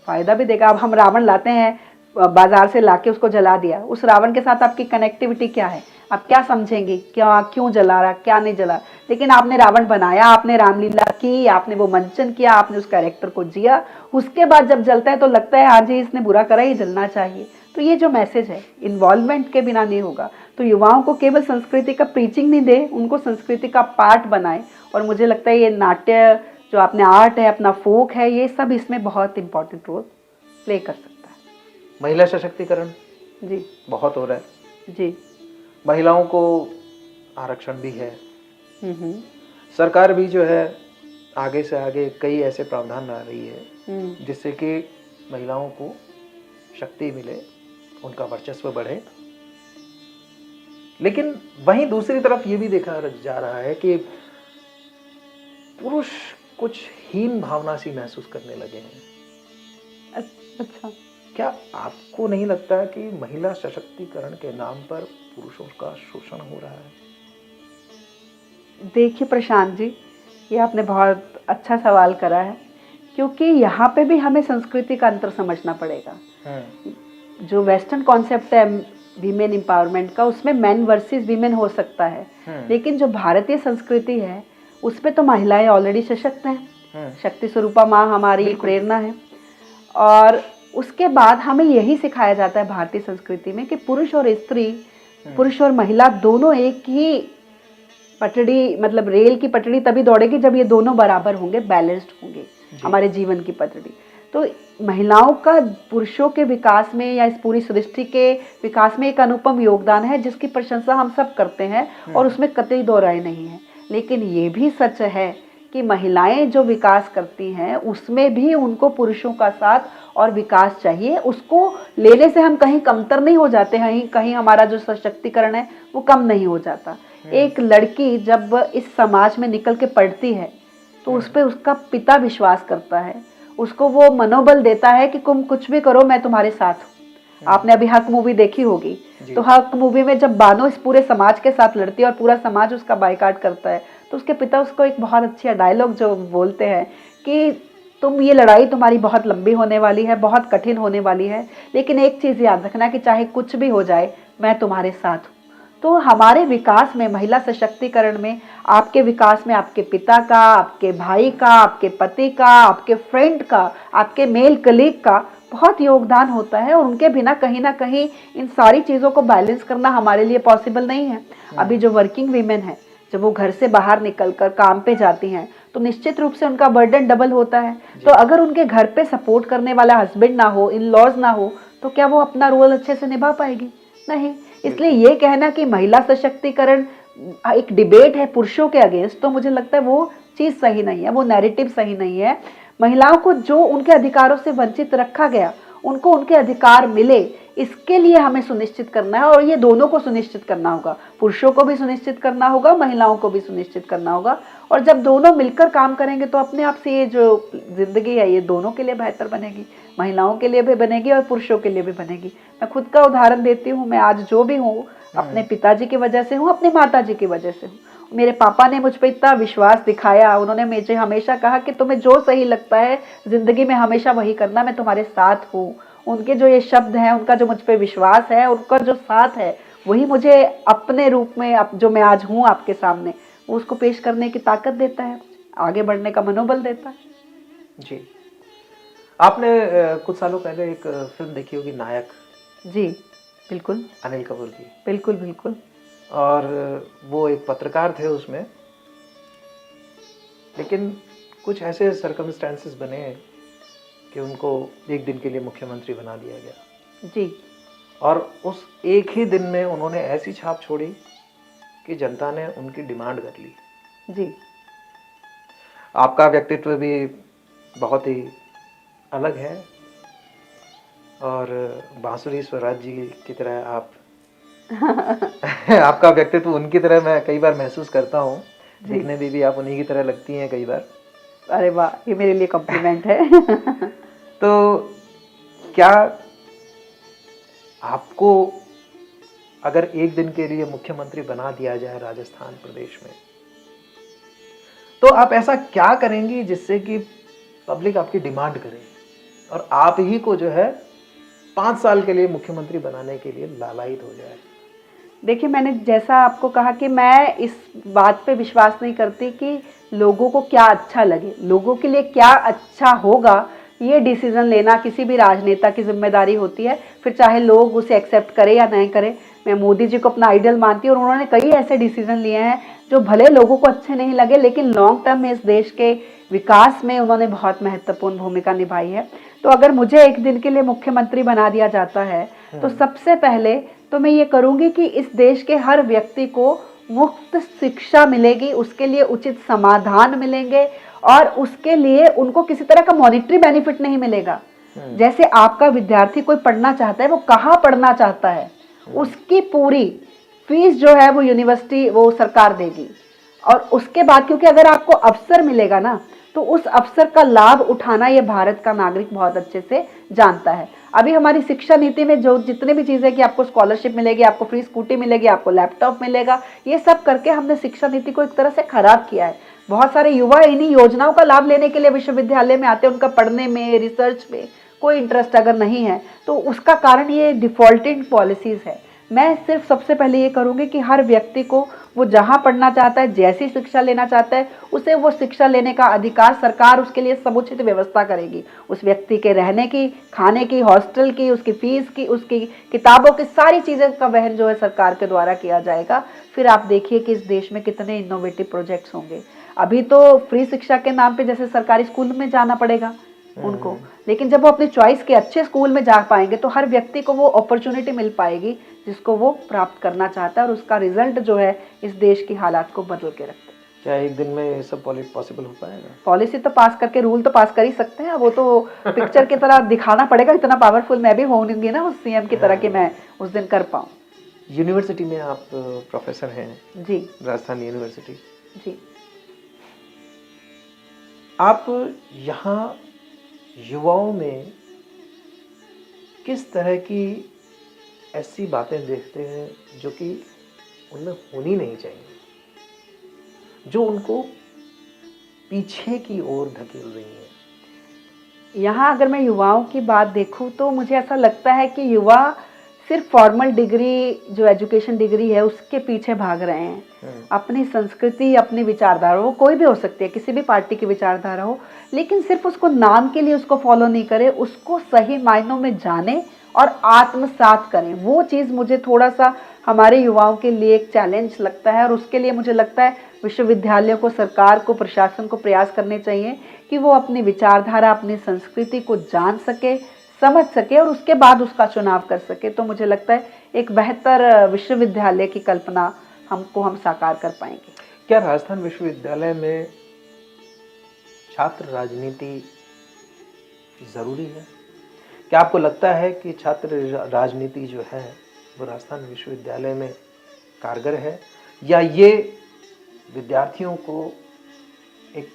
फ़ायदा भी देगा। अब हम रावण लाते हैं बाजार से लाके उसको जला दिया, उस रावण के साथ आपकी कनेक्टिविटी क्या है, आप क्या समझेंगे, क्या क्यों जला रहा, क्या नहीं जला। लेकिन आपने रावण बनाया, आपने रामलीला की, आपने वो मंचन किया, आपने उस कैरेक्टर को जिया, उसके बाद जब जलता है तो लगता है हाँ जी इसने बुरा करा, ये जलना चाहिए। तो ये जो मैसेज है इन्वॉल्वमेंट के बिना नहीं होगा। तो युवाओं को केवल संस्कृति का प्रीचिंग नहीं दे, उनको संस्कृति का पार्ट बनाए। और मुझे लगता है ये नाट्य जो आपने आर्ट है, अपना फोक है, ये सब इसमें बहुत इंपॉर्टेंट रोल प्ले कर सकता है। महिला सशक्तिकरण जी बहुत हो रहा है जी। महिलाओं को आरक्षण भी है, सरकार भी जो है आगे से आगे कई ऐसे प्रावधान ला रही है जिससे कि महिलाओं को शक्ति मिले, उनका वर्चस्व बढ़े। लेकिन वहीं दूसरी तरफ ये भी देखा जा रहा है कि पुरुष कुछ हीन भावना सी महसूस करने लगे हैं। अच्छा, क्या आपको नहीं लगता कि महिला सशक्तिकरण के नाम पर पुरुषों का शोषण हो रहा है? देखिए प्रशांत जी, ये आपने बहुत अच्छा सवाल करा है, क्योंकि यहाँ पे भी हमें संस्कृति का अंतर समझना पड़ेगा। जो वेस्टर्न कॉन्सेप्ट है वीमेन एम्पावरमेंट का, उसमें मेन वर्सेस वीमेन हो सकता है, लेकिन जो भारतीय संस्कृति है उसमें तो महिलाएं ऑलरेडी सशक्त हैं। शक्ति स्वरूपा माँ हमारी प्रेरणा है। और उसके बाद हमें यही सिखाया जाता है भारतीय संस्कृति में कि पुरुष और स्त्री, पुरुष और महिला दोनों एक ही पटड़ी, मतलब रेल की पटड़ी तभी दौड़ेगी जब ये दोनों बराबर होंगे, बैलेंस्ड होंगे, हमारे जीवन की पटड़ी। तो महिलाओं का पुरुषों के विकास में या इस पूरी सृष्टि के विकास में एक अनुपम योगदान है, जिसकी प्रशंसा हम सब करते हैं और उसमें कतई दो राय नहीं है। लेकिन ये भी सच है कि महिलाएं जो विकास करती हैं उसमें भी उनको पुरुषों का साथ और विकास चाहिए। उसको लेने से हम कहीं कमतर नहीं हो जाते हैं, कहीं हमारा जो सशक्तिकरण है वो कम नहीं हो जाता। एक लड़की जब इस समाज में निकल के पढ़ती है तो उस पर उसका पिता विश्वास करता है, उसको वो मनोबल देता है कि तुम कुछ भी करो मैं तुम्हारे साथ हूँ। आपने अभी हक मूवी देखी होगी, तो हक मूवी में जब बानो इस पूरे समाज के साथ लड़ती है और पूरा समाज उसका बायकॉट करता है, तो उसके पिता उसको एक बहुत अच्छा डायलॉग जो बोलते हैं कि तुम ये लड़ाई तुम्हारी बहुत लंबी होने वाली है, बहुत कठिन होने वाली है, लेकिन एक चीज़ याद रखना कि चाहे कुछ भी हो जाए मैं तुम्हारे साथ हूँ। तो हमारे विकास में, महिला सशक्तिकरण में, आपके विकास में आपके पिता का, आपके भाई का, आपके पति का, आपके फ्रेंड का, आपके मेल कलीग का बहुत योगदान होता है। और उनके बिना कहीं ना कहीं इन सारी चीज़ों को बैलेंस करना हमारे लिए पॉसिबल नहीं है। अभी जो वर्किंग वीमेन है, जब वो घर से बाहर निकलकर काम पे जाती हैं तो निश्चित रूप से उनका बर्डन डबल होता है। तो अगर उनके घर पे सपोर्ट करने वाला हस्बैंड ना हो, इन लॉज ना हो, तो क्या वो अपना रोल अच्छे से निभा पाएगी? नहीं। इसलिए ये कहना कि महिला सशक्तिकरण एक डिबेट है पुरुषों के अगेंस्ट, तो मुझे लगता है वो चीज़ सही नहीं है, वो नैरेटिव सही नहीं है। महिलाओं को जो उनके अधिकारों से वंचित रखा गया, उनको उनके अधिकार मिले, इसके लिए हमें सुनिश्चित करना है। और ये दोनों को सुनिश्चित करना होगा, पुरुषों को भी सुनिश्चित करना होगा, महिलाओं को भी सुनिश्चित करना होगा। और जब दोनों मिलकर काम करेंगे तो अपने आप से ये जो जिंदगी है ये दोनों के लिए बेहतर बनेगी, महिलाओं के लिए भी बनेगी और पुरुषों के लिए भी बनेगी। मैं खुद का उदाहरण देती हूँ, मैं आज जो भी हूँ अपने पिताजी की वजह से हूँ, अपनी माताजी की वजह से हूँ। मेरे पापा ने मुझ पर इतना विश्वास दिखाया, उन्होंने मुझे हमेशा कहा कि तुम्हें जो सही लगता है जिंदगी में हमेशा वही करना, मैं तुम्हारे साथ हूँ। उनके जो ये शब्द हैं, उनका जो मुझ पर विश्वास है, उनका जो साथ है, वही मुझे अपने रूप में जो मैं आज हूँ आपके सामने, वो उसको पेश करने की ताकत देता है, आगे बढ़ने का मनोबल देता है। जी, आपने कुछ सालों पहले एक फिल्म देखी होगी नायक। जी बिल्कुल, अनिल कपूर की। बिल्कुल बिल्कुल। और वो एक पत्रकार थे उसमें, लेकिन कुछ ऐसे सर्कमस्टेंसेस बने कि उनको एक दिन के लिए मुख्यमंत्री बना दिया गया जी और उस एक ही दिन में उन्होंने ऐसी छाप छोड़ी कि जनता ने उनकी डिमांड कर ली। जी आपका व्यक्तित्व भी बहुत ही अलग है और बांसुरी स्वराज जी की तरह आप आपका व्यक्तित्व उनकी तरह मैं कई बार महसूस करता हूँ। दिखने में भी आप उन्हीं की तरह लगती हैं कई बार। अरे वाह, ये मेरे लिए कॉम्प्लीमेंट है। तो क्या आपको अगर एक दिन के लिए मुख्यमंत्री बना दिया जाए राजस्थान प्रदेश में, तो आप ऐसा क्या करेंगी जिससे कि पब्लिक आपकी डिमांड करे और आप ही को जो है 5 साल के लिए मुख्यमंत्री बनाने के लिए लालायित हो जाए? देखिए, मैंने जैसा आपको कहा कि मैं इस बात पे विश्वास नहीं करती कि लोगों को क्या अच्छा लगे, लोगों के लिए क्या अच्छा होगा, ये डिसीजन लेना किसी भी राजनेता की जिम्मेदारी होती है। फिर चाहे लोग उसे एक्सेप्ट करें या नहीं करें। मैं मोदी जी को अपना आइडल मानती हूँ और उन्होंने कई ऐसे डिसीजन लिए हैं जो भले लोगों को अच्छे नहीं लगे, लेकिन लॉन्ग टर्म में इस देश के विकास में उन्होंने बहुत महत्वपूर्ण भूमिका निभाई है। तो अगर मुझे एक दिन के लिए मुख्यमंत्री बना दिया जाता है तो सबसे पहले तो मैं ये करूंगी कि इस देश के हर व्यक्ति को मुफ्त शिक्षा मिलेगी, उसके लिए उचित समाधान मिलेंगे और उसके लिए उनको किसी तरह का मॉनिटरी बेनिफिट नहीं मिलेगा। जैसे आपका विद्यार्थी कोई पढ़ना चाहता है, वो कहाँ पढ़ना चाहता है, उसकी पूरी फीस जो है वो यूनिवर्सिटी वो सरकार देगी। और उसके बाद क्योंकि अगर आपको अवसर मिलेगा ना, तो उस अवसर का लाभ उठाना ये भारत का नागरिक बहुत अच्छे से जानता है। अभी हमारी शिक्षा नीति में जो जितने भी चीज़ें कि आपको स्कॉलरशिप मिलेगी, आपको फ्री स्कूटी मिलेगी, आपको लैपटॉप मिलेगा, ये सब करके हमने शिक्षा नीति को एक तरह से खराब किया है। बहुत सारे युवा इन्हीं योजनाओं का लाभ लेने के लिए विश्वविद्यालय में आते हैं, उनका पढ़ने में, रिसर्च में कोई इंटरेस्ट अगर नहीं है, तो उसका कारण ये डिफॉल्टिंग पॉलिसीज़ है। मैं सिर्फ सबसे पहले ये करूँगी कि हर व्यक्ति को वो जहाँ पढ़ना चाहता है, जैसी शिक्षा लेना चाहता है, उसे वो शिक्षा लेने का अधिकार सरकार उसके लिए समुचित व्यवस्था करेगी। उस व्यक्ति के रहने की, खाने की, हॉस्टल की, उसकी फीस की, उसकी किताबों की, सारी चीज़ें का वहन जो है सरकार के द्वारा किया जाएगा। फिर आप देखिए कि इस देश में कितने इनोवेटिव प्रोजेक्ट्स होंगे। अभी तो फ्री शिक्षा के नाम पे जैसे सरकारी स्कूल में जाना पड़ेगा उनको, लेकिन जब वो अपनी चॉइस के अच्छे स्कूल में जा पाएंगे तो हर व्यक्ति को वो अपॉर्चुनिटी मिल पाएगी जिसको वो प्राप्त करना चाहता है, और उसका रिजल्ट जो है इस देश की हालात को बदल के रखता है। क्या एक दिन में ये सब पॉसिबल हो पाएगा? पॉलिसी तो पास करके रूल तो पास कर ही सकते हैं, वो तो पिक्चर की तरह दिखाना पड़ेगा। इतना पावरफुल मैं भी होंगी ना उस सीएम की तरह कि मैं उस दिन कर पाऊँ। यूनिवर्सिटी में आप प्रोफेसर हैं जी, राजस्थान यूनिवर्सिटी। जी। आप यहाँ युवाओं में किस तरह की ऐसी बातें देखते हैं जो कि उनमें होनी नहीं चाहिए, जो उनको पीछे की ओर धकेल रही है? यहाँ अगर मैं युवाओं की बात देखूँ तो मुझे ऐसा लगता है कि युवा सिर्फ फॉर्मल डिग्री, जो एजुकेशन डिग्री है, उसके पीछे भाग रहे हैं। अपनी संस्कृति, अपनी विचारधारा, वो कोई भी हो सकती है, किसी भी पार्टी की विचारधारा हो, लेकिन सिर्फ उसको नाम के लिए उसको फॉलो नहीं करे, उसको सही मायनों में जाने और आत्मसात करें। वो चीज़ मुझे थोड़ा सा हमारे युवाओं के लिए एक चैलेंज लगता है, और उसके लिए मुझे लगता है विश्वविद्यालयों को, सरकार को, प्रशासन को प्रयास करने चाहिए कि वो अपनी विचारधारा, अपनी संस्कृति को जान सके, समझ सके और उसके बाद उसका चुनाव कर सके। तो मुझे लगता है एक बेहतर विश्वविद्यालय की कल्पना हम साकार कर पाएंगे। क्या राजस्थान विश्वविद्यालय में छात्र राजनीति जरूरी है? क्या आपको लगता है कि छात्र राजनीति जो है वो राजस्थान विश्वविद्यालय में कारगर है, या ये विद्यार्थियों को एक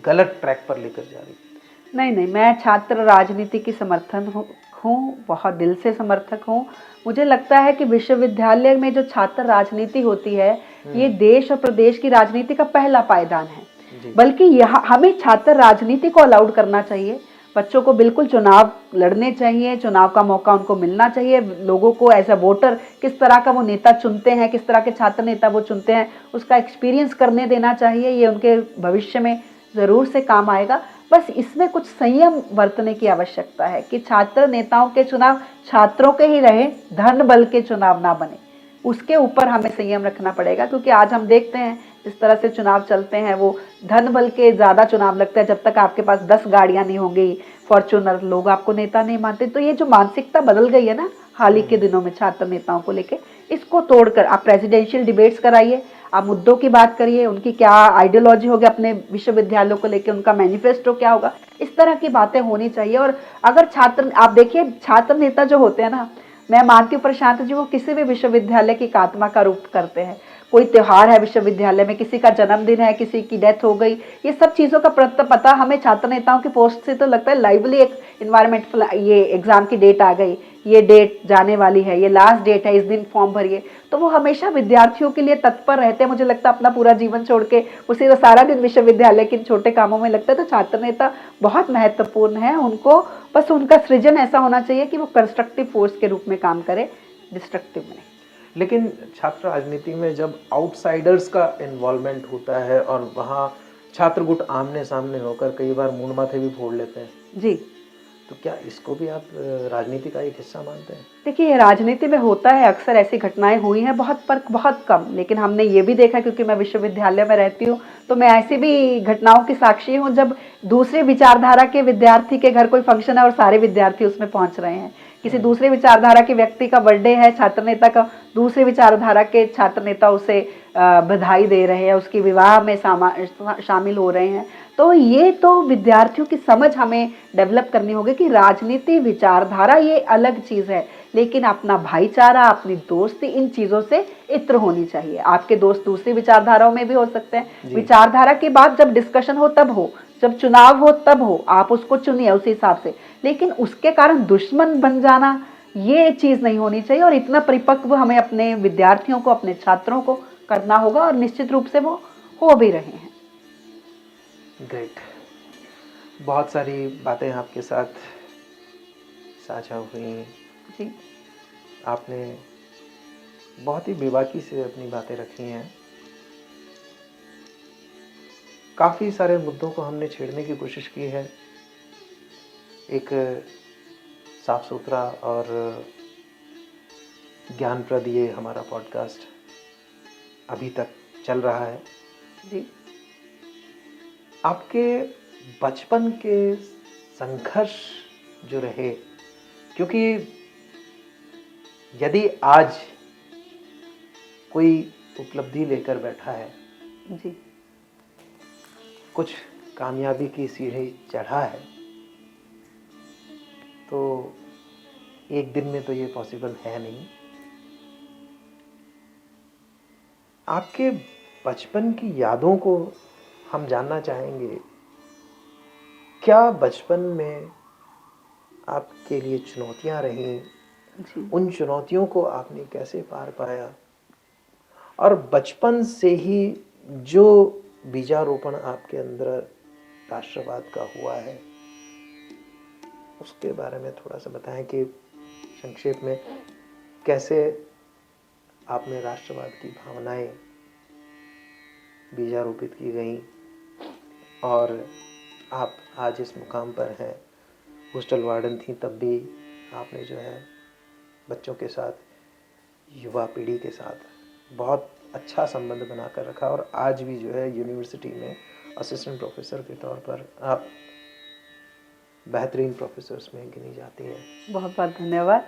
गलत ट्रैक पर लेकर जा रही है? नहीं, मैं छात्र राजनीति की समर्थन हूँ, बहुत दिल से समर्थक हूँ। मुझे लगता है कि विश्वविद्यालय में जो छात्र राजनीति होती है, ये देश और प्रदेश की राजनीति का पहला पायदान है। बल्कि यहाँ हमें छात्र राजनीति को अलाउड करना चाहिए। बच्चों को बिल्कुल चुनाव लड़ने चाहिए, चुनाव का मौका उनको मिलना चाहिए। लोगों को एज अ वोटर किस तरह का वो नेता चुनते हैं, किस तरह के छात्र नेता वो चुनते हैं, उसका एक्सपीरियंस करने देना चाहिए। ये उनके भविष्य में ज़रूर से काम आएगा। बस इसमें कुछ संयम बरतने की आवश्यकता है कि छात्र नेताओं के चुनाव छात्रों के ही रहे, धन बल के चुनाव ना बने। उसके ऊपर हमें संयम रखना पड़ेगा, क्योंकि आज हम देखते हैं जिस तरह से चुनाव चलते हैं वो धन बल के ज़्यादा चुनाव लगता है। जब तक आपके पास 10 गाड़ियाँ नहीं होंगी फॉर्चूनर, लोग आपको नेता नहीं मानते। तो ये जो मानसिकता बदल गई है ना हाल ही के दिनों में छात्र नेताओं को लेके, इसको तोड़कर आप प्रेसिडेंशियल डिबेट्स कराइए, आप मुद्दों की बात करिए, उनकी क्या आइडियोलॉजी होगी अपने विश्वविद्यालयों को लेकर, उनका मैनिफेस्टो क्या होगा, इस तरह की बातें होनी चाहिए। और अगर छात्र, आप देखिए छात्र नेता जो होते हैं ना, मैं मानती हूँ प्रशांत जी, वो किसी भी विश्वविद्यालय की आत्मा का रूप करते हैं। कोई त्योहार है विश्वविद्यालय में, किसी का जन्मदिन है, किसी की डेथ हो गई, ये सब चीज़ों का पता हमें छात्र नेताओं की पोस्ट से तो लगता है लाइवली एक इन्वायरमेंट, ये एग्जाम की डेट आ गई, ये डेट जाने वाली है, ये लास्ट डेट है, इस दिन फॉर्म भरिए। तो वो हमेशा विद्यार्थियों के लिए तत्पर रहते हैं। मुझे लगता है अपना पूरा जीवन छोड़ के उसी सारा दिन विश्वविद्यालय के छोटे कामों में लगता है। तो छात्र नेता बहुत महत्वपूर्ण है, उनको बस उनका सृजन ऐसा होना चाहिए कि वो कंस्ट्रक्टिव फोर्स के रूप में काम करे, डिस्ट्रक्टिव में नहीं। लेकिन छात्र राजनीति में जब आउटसाइडर्स का इन्वॉल्वमेंट होता है और वहाँ छात्र गुट आमने सामने होकर कई बार मूंड माथे भी फोड़ लेते हैं जी, तो क्या इसको भी आप राजनीति का एक हिस्सा मानते हैं? देखिए राजनीति में होता है, अक्सर ऐसी घटनाएं हुई हैं, बहुत कम, लेकिन हमने ये भी देखा, क्योंकि मैं विश्वविद्यालय में रहती हूँ तो मैं ऐसी भी घटनाओं की साक्षी हूँ जब दूसरे विचारधारा के विद्यार्थी के घर कोई फंक्शन है और सारे विद्यार्थी उसमें पहुंच रहे हैं। किसी दूसरे विचारधारा के व्यक्ति का बर्थडे है, छात्र नेता का, दूसरे विचारधारा के छात्र नेता उसे बधाई दे रहे हैं, उसकी विवाह में शामिल हो रहे हैं। तो ये तो विद्यार्थियों की समझ हमें डेवलप करनी होगी कि राजनीति विचारधारा ये अलग चीज़ है, लेकिन अपना भाईचारा, अपनी दोस्ती, इन चीज़ों से इत्र होनी चाहिए। आपके दोस्त दूसरी विचारधाराओं में भी हो सकते हैं, विचारधारा की बात जब डिस्कशन हो तब हो, जब चुनाव हो तब हो, आप उसको चुनिए उस हिसाब से, लेकिन उसके कारण दुश्मन बन जाना ये चीज़ नहीं होनी चाहिए। और इतना परिपक्व हमें अपने विद्यार्थियों को, अपने छात्रों को करना होगा, और निश्चित रूप से वो हो भी रहे हैं। ग्रेट, बहुत सारी बातें आपके साथ साझा हुई जी, आपने बहुत ही बेबाकी से अपनी बातें रखी हैं। काफ़ी सारे मुद्दों को हमने छेड़ने की कोशिश की है। एक साफ सुथरा और ज्ञानप्रद ये हमारा पॉडकास्ट अभी तक चल रहा है। जी, आपके बचपन के संघर्ष जो रहे, क्योंकि यदि आज कोई उपलब्धि लेकर बैठा है, जी, कुछ कामयाबी की सीढ़ी चढ़ा है, तो एक दिन में तो ये पॉसिबल है नहीं। आपके बचपन की यादों को हम जानना चाहेंगे। क्या बचपन में आपके लिए चुनौतियां रहीं? उन चुनौतियों को आपने कैसे पार पाया? और बचपन से ही जो बीजारोपण आपके अंदर राष्ट्रवाद का हुआ है, उसके बारे में थोड़ा सा बताएं कि संक्षेप में कैसे आप में राष्ट्रवाद की भावनाएं बीजारोपित की गईं और आप आज इस मुकाम पर हैं। हॉस्टल वार्डन थी तब भी आपने जो है बच्चों के साथ, युवा पीढ़ी के साथ बहुत अच्छा संबंध बनाकर रखा और आज भी जो है यूनिवर्सिटी में असिस्टेंट प्रोफेसर के तौर पर आप बेहतरीन प्रोफेसर्स में गिनी जाती हैं। बहुत बहुत धन्यवाद।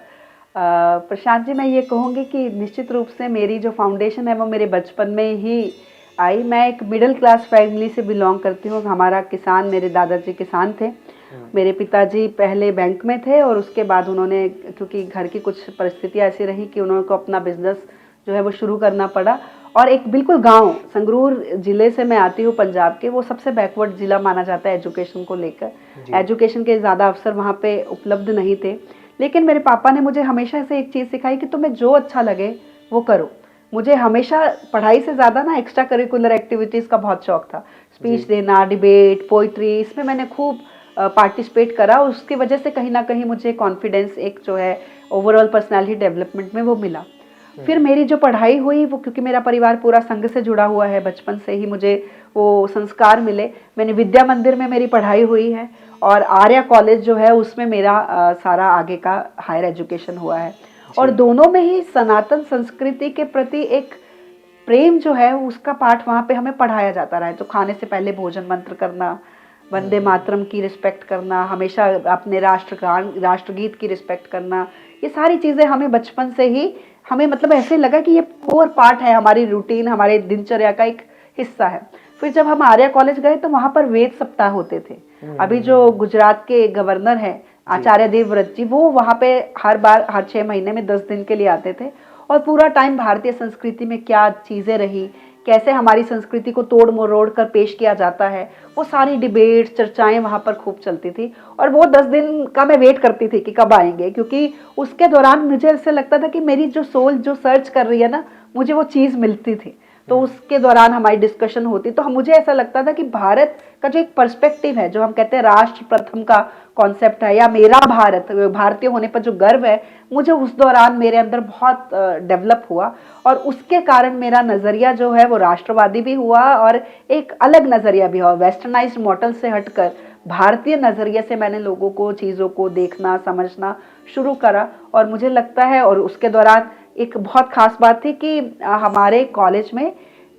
प्रशांत जी, मैं ये कहूँगी कि निश्चित रूप से मेरी जो फाउंडेशन है वो मेरे बचपन में ही आई। मैं एक मिडिल क्लास फैमिली से बिलोंग करती हूँ। हमारा किसान, मेरे दादाजी किसान थे, मेरे पिताजी पहले बैंक में थे और उसके बाद उन्होंने, क्योंकि घर की कुछ परिस्थितियाँ ऐसी रही कि उन्होंने को अपना बिजनेस जो है वो शुरू करना पड़ा। और एक बिल्कुल गांव, संगरूर ज़िले से मैं आती हूँ पंजाब के, वो सबसे बैकवर्ड ज़िला माना जाता है एजुकेशन को लेकर। एजुकेशन के ज़्यादा अवसर वहाँ पे उपलब्ध नहीं थे, लेकिन मेरे पापा ने मुझे हमेशा से एक चीज़ सिखाई कि तुम्हें जो अच्छा लगे वो करो। मुझे हमेशा पढ़ाई से ज़्यादा ना एक्स्ट्रा करिकुलर एक्टिविटीज़ का बहुत शौक था। स्पीच देना, डिबेट, पोइट्री, इसमें मैंने खूब पार्टिसिपेट करा। उसकी वजह से कहीं ना कहीं मुझे कॉन्फिडेंस, एक जो है ओवरऑल पर्सनालिटी डेवलपमेंट में वो मिला। फिर मेरी जो पढ़ाई हुई वो, क्योंकि मेरा परिवार पूरा संघ से जुड़ा हुआ है, बचपन से ही मुझे वो संस्कार मिले। मैंने विद्या मंदिर में मेरी पढ़ाई हुई है और आर्या कॉलेज जो है उसमें मेरा सारा आगे का हायर एजुकेशन हुआ है। और दोनों में ही सनातन संस्कृति के प्रति एक प्रेम जो है उसका पाठ वहाँ पे हमें पढ़ाया जाता रहा है। तो खाने से पहले भोजन मंत्र करना, वंदे मातरम की रिस्पेक्ट करना, हमेशा अपने राष्ट्रगान राष्ट्रगीत की रिस्पेक्ट करना, ये सारी चीज़ें हमें बचपन से ही हमें मतलब ऐसे लगा कि ये कोर पार्ट है, हमारी रूटीन, हमारे दिनचर्या का एक हिस्सा है। फिर जब हम आर्या कॉलेज गए तो वहाँ पर वेद सप्ताह होते थे। अभी जो गुजरात के गवर्नर हैं आचार्य देवव्रत जी, वो वहाँ पे हर 6 महीने में 10 दिन के लिए आते थे और पूरा टाइम भारतीय संस्कृति में क्या चीज़ें रही, कैसे हमारी संस्कृति को तोड़ मरोड़ कर पेश किया जाता है, वो सारी डिबेट चर्चाएं वहाँ पर खूब चलती थी। और वो 10 दिन का मैं वेट करती थी कि कब आएंगे, क्योंकि उसके दौरान मुझे ऐसे लगता था कि मेरी जो सोल जो सर्च कर रही है ना, मुझे वो चीज़ मिलती थी। तो उसके दौरान हमारी डिस्कशन होती, तो मुझे ऐसा लगता था कि भारत का जो एक पर्सपेक्टिव है, जो हम कहते हैं राष्ट्र प्रथम का कॉन्सेप्ट है, या मेरा भारत, भारतीय होने पर जो गर्व है, मुझे उस दौरान मेरे अंदर बहुत डेवलप हुआ। और उसके कारण मेरा नज़रिया जो है वो राष्ट्रवादी भी हुआ और एक अलग नज़रिया भी हुआ। वेस्टर्नाइज्ड मॉडल से हटकर भारतीय नज़रिए से मैंने लोगों को, चीज़ों को देखना समझना शुरू करा। और मुझे लगता है, और उसके दौरान एक बहुत खास बात थी कि हमारे कॉलेज में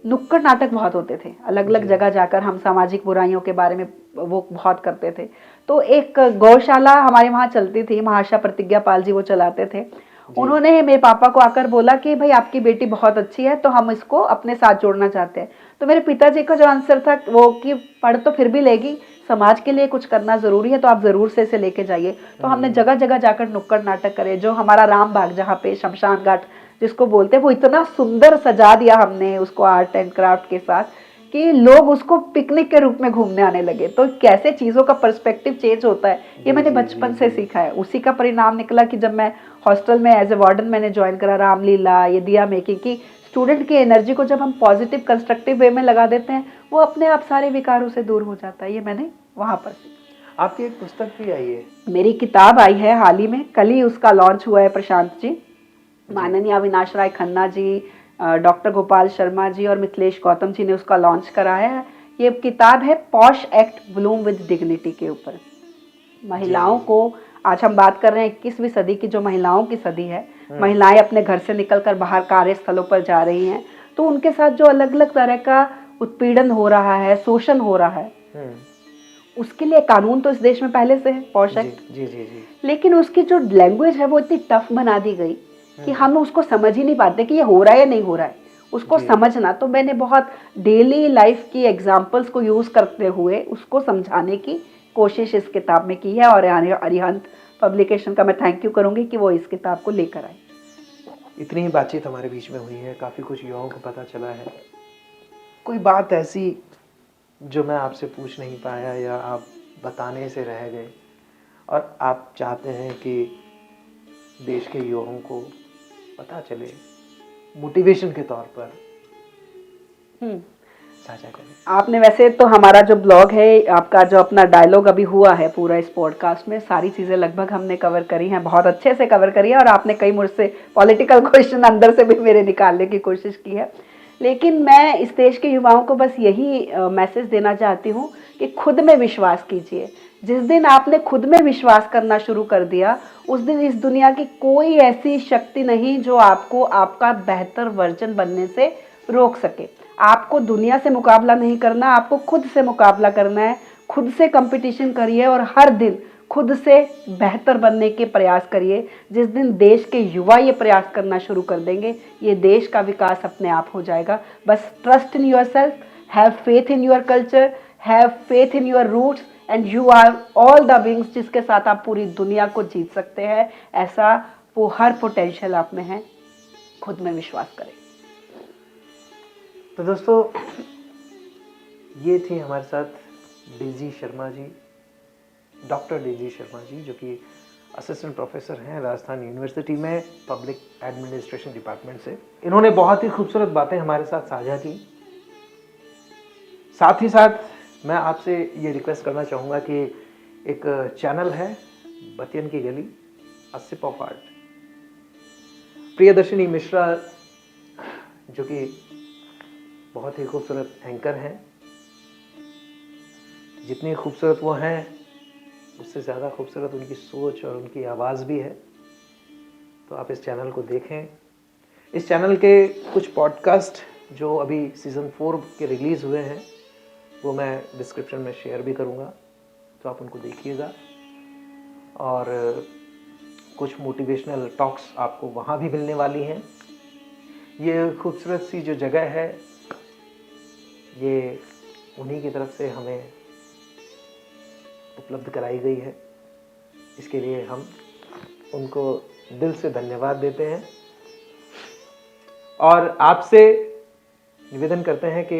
नुक्कड़ नाटक बहुत होते थे। अलग अलग जगह जाकर हम सामाजिक बुराइयों के बारे में वो बहुत करते थे। तो एक गौशाला हमारे वहाँ चलती थी, महाशा प्रतिज्ञा पाल जी वो चलाते थे। उन्होंने मेरे पापा को आकर बोला कि भाई आपकी बेटी बहुत अच्छी है, तो हम इसको अपने साथ जोड़ना चाहते हैं। तो मेरे पिताजी का जो आंसर था वो कि पढ़ तो फिर भी लेगी, समाज के लिए कुछ करना ज़रूरी है, तो आप ज़रूर से इसे लेके जाइए। तो हमने जगह जगह जाकर नुक्कड़ नाटक करे। जो हमारा राम बाग जहाँ पे शमशान घाट जिसको बोलते हैं, वो इतना सुंदर सजा दिया हमने उसको आर्ट एंड क्राफ्ट के साथ कि लोग उसको पिकनिक के रूप में घूमने आने लगे। तो कैसे चीज़ों का पर्सपेक्टिव चेंज होता है, ये मैंने बचपन से सीखा है। उसी का परिणाम निकला कि जब मैं हॉस्टल में एज ए वार्डन मैंने ज्वाइन करा रामलीला, ये दिया मेकिंग की, स्टूडेंट की एनर्जी को जब हम पॉजिटिव कंस्ट्रक्टिव वे में लगा देते हैं, वो अपने आप सारे विकारों से दूर हो जाता है। ये मैंने वहाँ पर सीखा। आपकी एक पुस्तक भी आई है? मेरी किताब आई है हाल ही में, कल ही उसका लॉन्च हुआ है। प्रशांत जी, माननीय अविनाश राय खन्ना जी, डॉक्टर गोपाल शर्मा जी और मिथिलेश गौतम जी ने उसका लॉन्च कराया है। ये किताब है posh act Bloom with dignity के ऊपर। महिलाओं को, आज हम बात कर रहे हैं 21वीं सदी की, जो महिलाओं की सदी है, महिलाएं अपने घर से निकलकर बाहर कार्यस्थलों पर जा रही हैं, तो उनके साथ जो अलग अलग तरह का उत्पीड़न हो रहा है, शोषण हो रहा है, उसके लिए कानून तो इस देश में पहले से है, पॉश एक्ट। जी जी जी। लेकिन उसकी जो लैंग्वेज है वो इतनी टफ बना दी गई कि हम उसको समझ ही नहीं पाते कि ये हो रहा है या नहीं हो रहा है, उसको समझना। तो मैंने बहुत डेली लाइफ की एग्जांपल्स को यूज करते हुए उसको समझाने की कोशिश इस किताब में की है। और अरिहंत पब्लिकेशन का मैं थैंक यू करूंगी कि वो इस किताब को लेकर आए। इतनी ही बातचीत हमारे बीच में हुई है, काफ़ी कुछ युवाओं को पता चला है। कोई बात ऐसी जो मैं आपसे पूछ नहीं पाया या आप बताने से रह गए और आप चाहते हैं कि देश के युवाओं को पता चले, मोटिवेशन के तौर पर साझा करें? आपने वैसे तो हमारा जो ब्लॉग है, आपका जो अपना डायलॉग अभी हुआ है पूरा इस पॉडकास्ट में, सारी चीज़ें लगभग हमने कवर करी हैं, बहुत अच्छे से कवर करी है। और आपने कई मुझसे पॉलिटिकल क्वेश्चन अंदर से भी मेरे निकालने की कोशिश की है। लेकिन मैं इस देश के युवाओं को बस यही मैसेज देना चाहती हूँ कि खुद में विश्वास कीजिए। जिस दिन आपने खुद में विश्वास करना शुरू कर दिया, उस दिन इस दुनिया की कोई ऐसी शक्ति नहीं जो आपको आपका बेहतर वर्जन बनने से रोक सके। आपको दुनिया से मुकाबला नहीं करना, आपको खुद से मुकाबला करना है। खुद से कंपटीशन करिए और हर दिन खुद से बेहतर बनने के प्रयास करिए। जिस दिन देश के युवा ये प्रयास करना शुरू कर देंगे, ये देश का विकास अपने आप हो जाएगा। बस trust in yourself, have faith in your culture, have faith in your roots and you are all the wings, जिसके साथ आप पूरी दुनिया को जीत सकते हैं। ऐसा वो हर पोटेंशियल आप में है, खुद में विश्वास करें। तो दोस्तों, ये थी हमारे साथ Daisy Sharma ji, doctor Daisy Sharma ji, जो कि असिस्टेंट प्रोफेसर हैं राजस्थान यूनिवर्सिटी में पब्लिक एडमिनिस्ट्रेशन डिपार्टमेंट से। इन्होंने बहुत ही खूबसूरत बातें हमारे साथ साझा की। साथ ही साथ मैं आपसे ये रिक्वेस्ट करना चाहूँगा कि एक चैनल है बतियन की गली, a sip of art, Priyadarshini Mishra जो कि बहुत ही खूबसूरत एंकर हैं, जितनी खूबसूरत वो हैं उससे ज़्यादा खूबसूरत उनकी सोच और उनकी आवाज़ भी है। तो आप इस चैनल को देखें। इस चैनल के कुछ पॉडकास्ट जो अभी सीज़न 4 के रिलीज़ हुए हैं वो मैं डिस्क्रिप्शन में शेयर भी करूँगा, तो आप उनको देखिएगा। और कुछ मोटिवेशनल टॉक्स आपको वहाँ भी मिलने वाली हैं। ये खूबसूरत सी जो जगह है ये उन्हीं की तरफ से हमें उपलब्ध कराई गई है। इसके लिए हम उनको दिल से धन्यवाद देते हैं और आपसे निवेदन करते हैं कि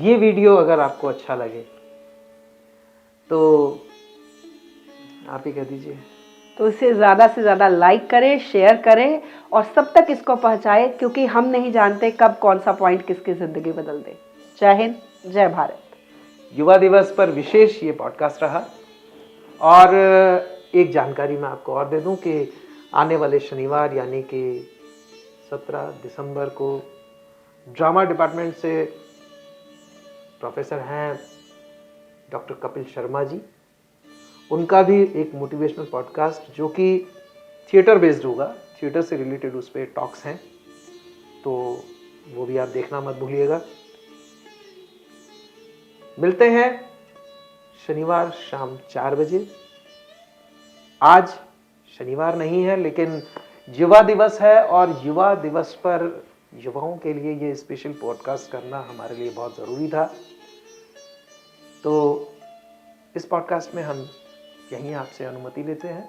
ये वीडियो अगर आपको अच्छा लगे तो आप ही कह दीजिए। तो इसे ज़्यादा से ज़्यादा लाइक करें, शेयर करें और सब तक इसको पहुंचाएं, क्योंकि हम नहीं जानते कब कौन सा पॉइंट किसकी ज़िंदगी बदल दे। जय हिंद, जय भारत। युवा दिवस पर विशेष ये पॉडकास्ट रहा। और एक जानकारी मैं आपको और दे दूं कि आने वाले शनिवार यानी कि 17 दिसंबर को ड्रामा डिपार्टमेंट से प्रोफेसर हैं डॉक्टर कपिल शर्मा जी, उनका भी एक मोटिवेशनल पॉडकास्ट जो कि थिएटर बेस्ड होगा, थिएटर से रिलेटेड उस पर टॉक्स हैं, तो वो भी आप देखना मत भूलिएगा। मिलते हैं शनिवार शाम 4 बजे। आज शनिवार नहीं है लेकिन युवा दिवस है और युवा दिवस पर युवाओं के लिए ये स्पेशल पॉडकास्ट करना हमारे लिए बहुत ज़रूरी था। तो इस पॉडकास्ट में हम यहीं आपसे अनुमति लेते हैं।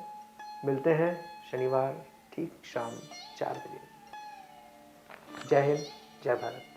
मिलते हैं शनिवार ठीक शाम 4 बजे। जय हिंद, जय भारत।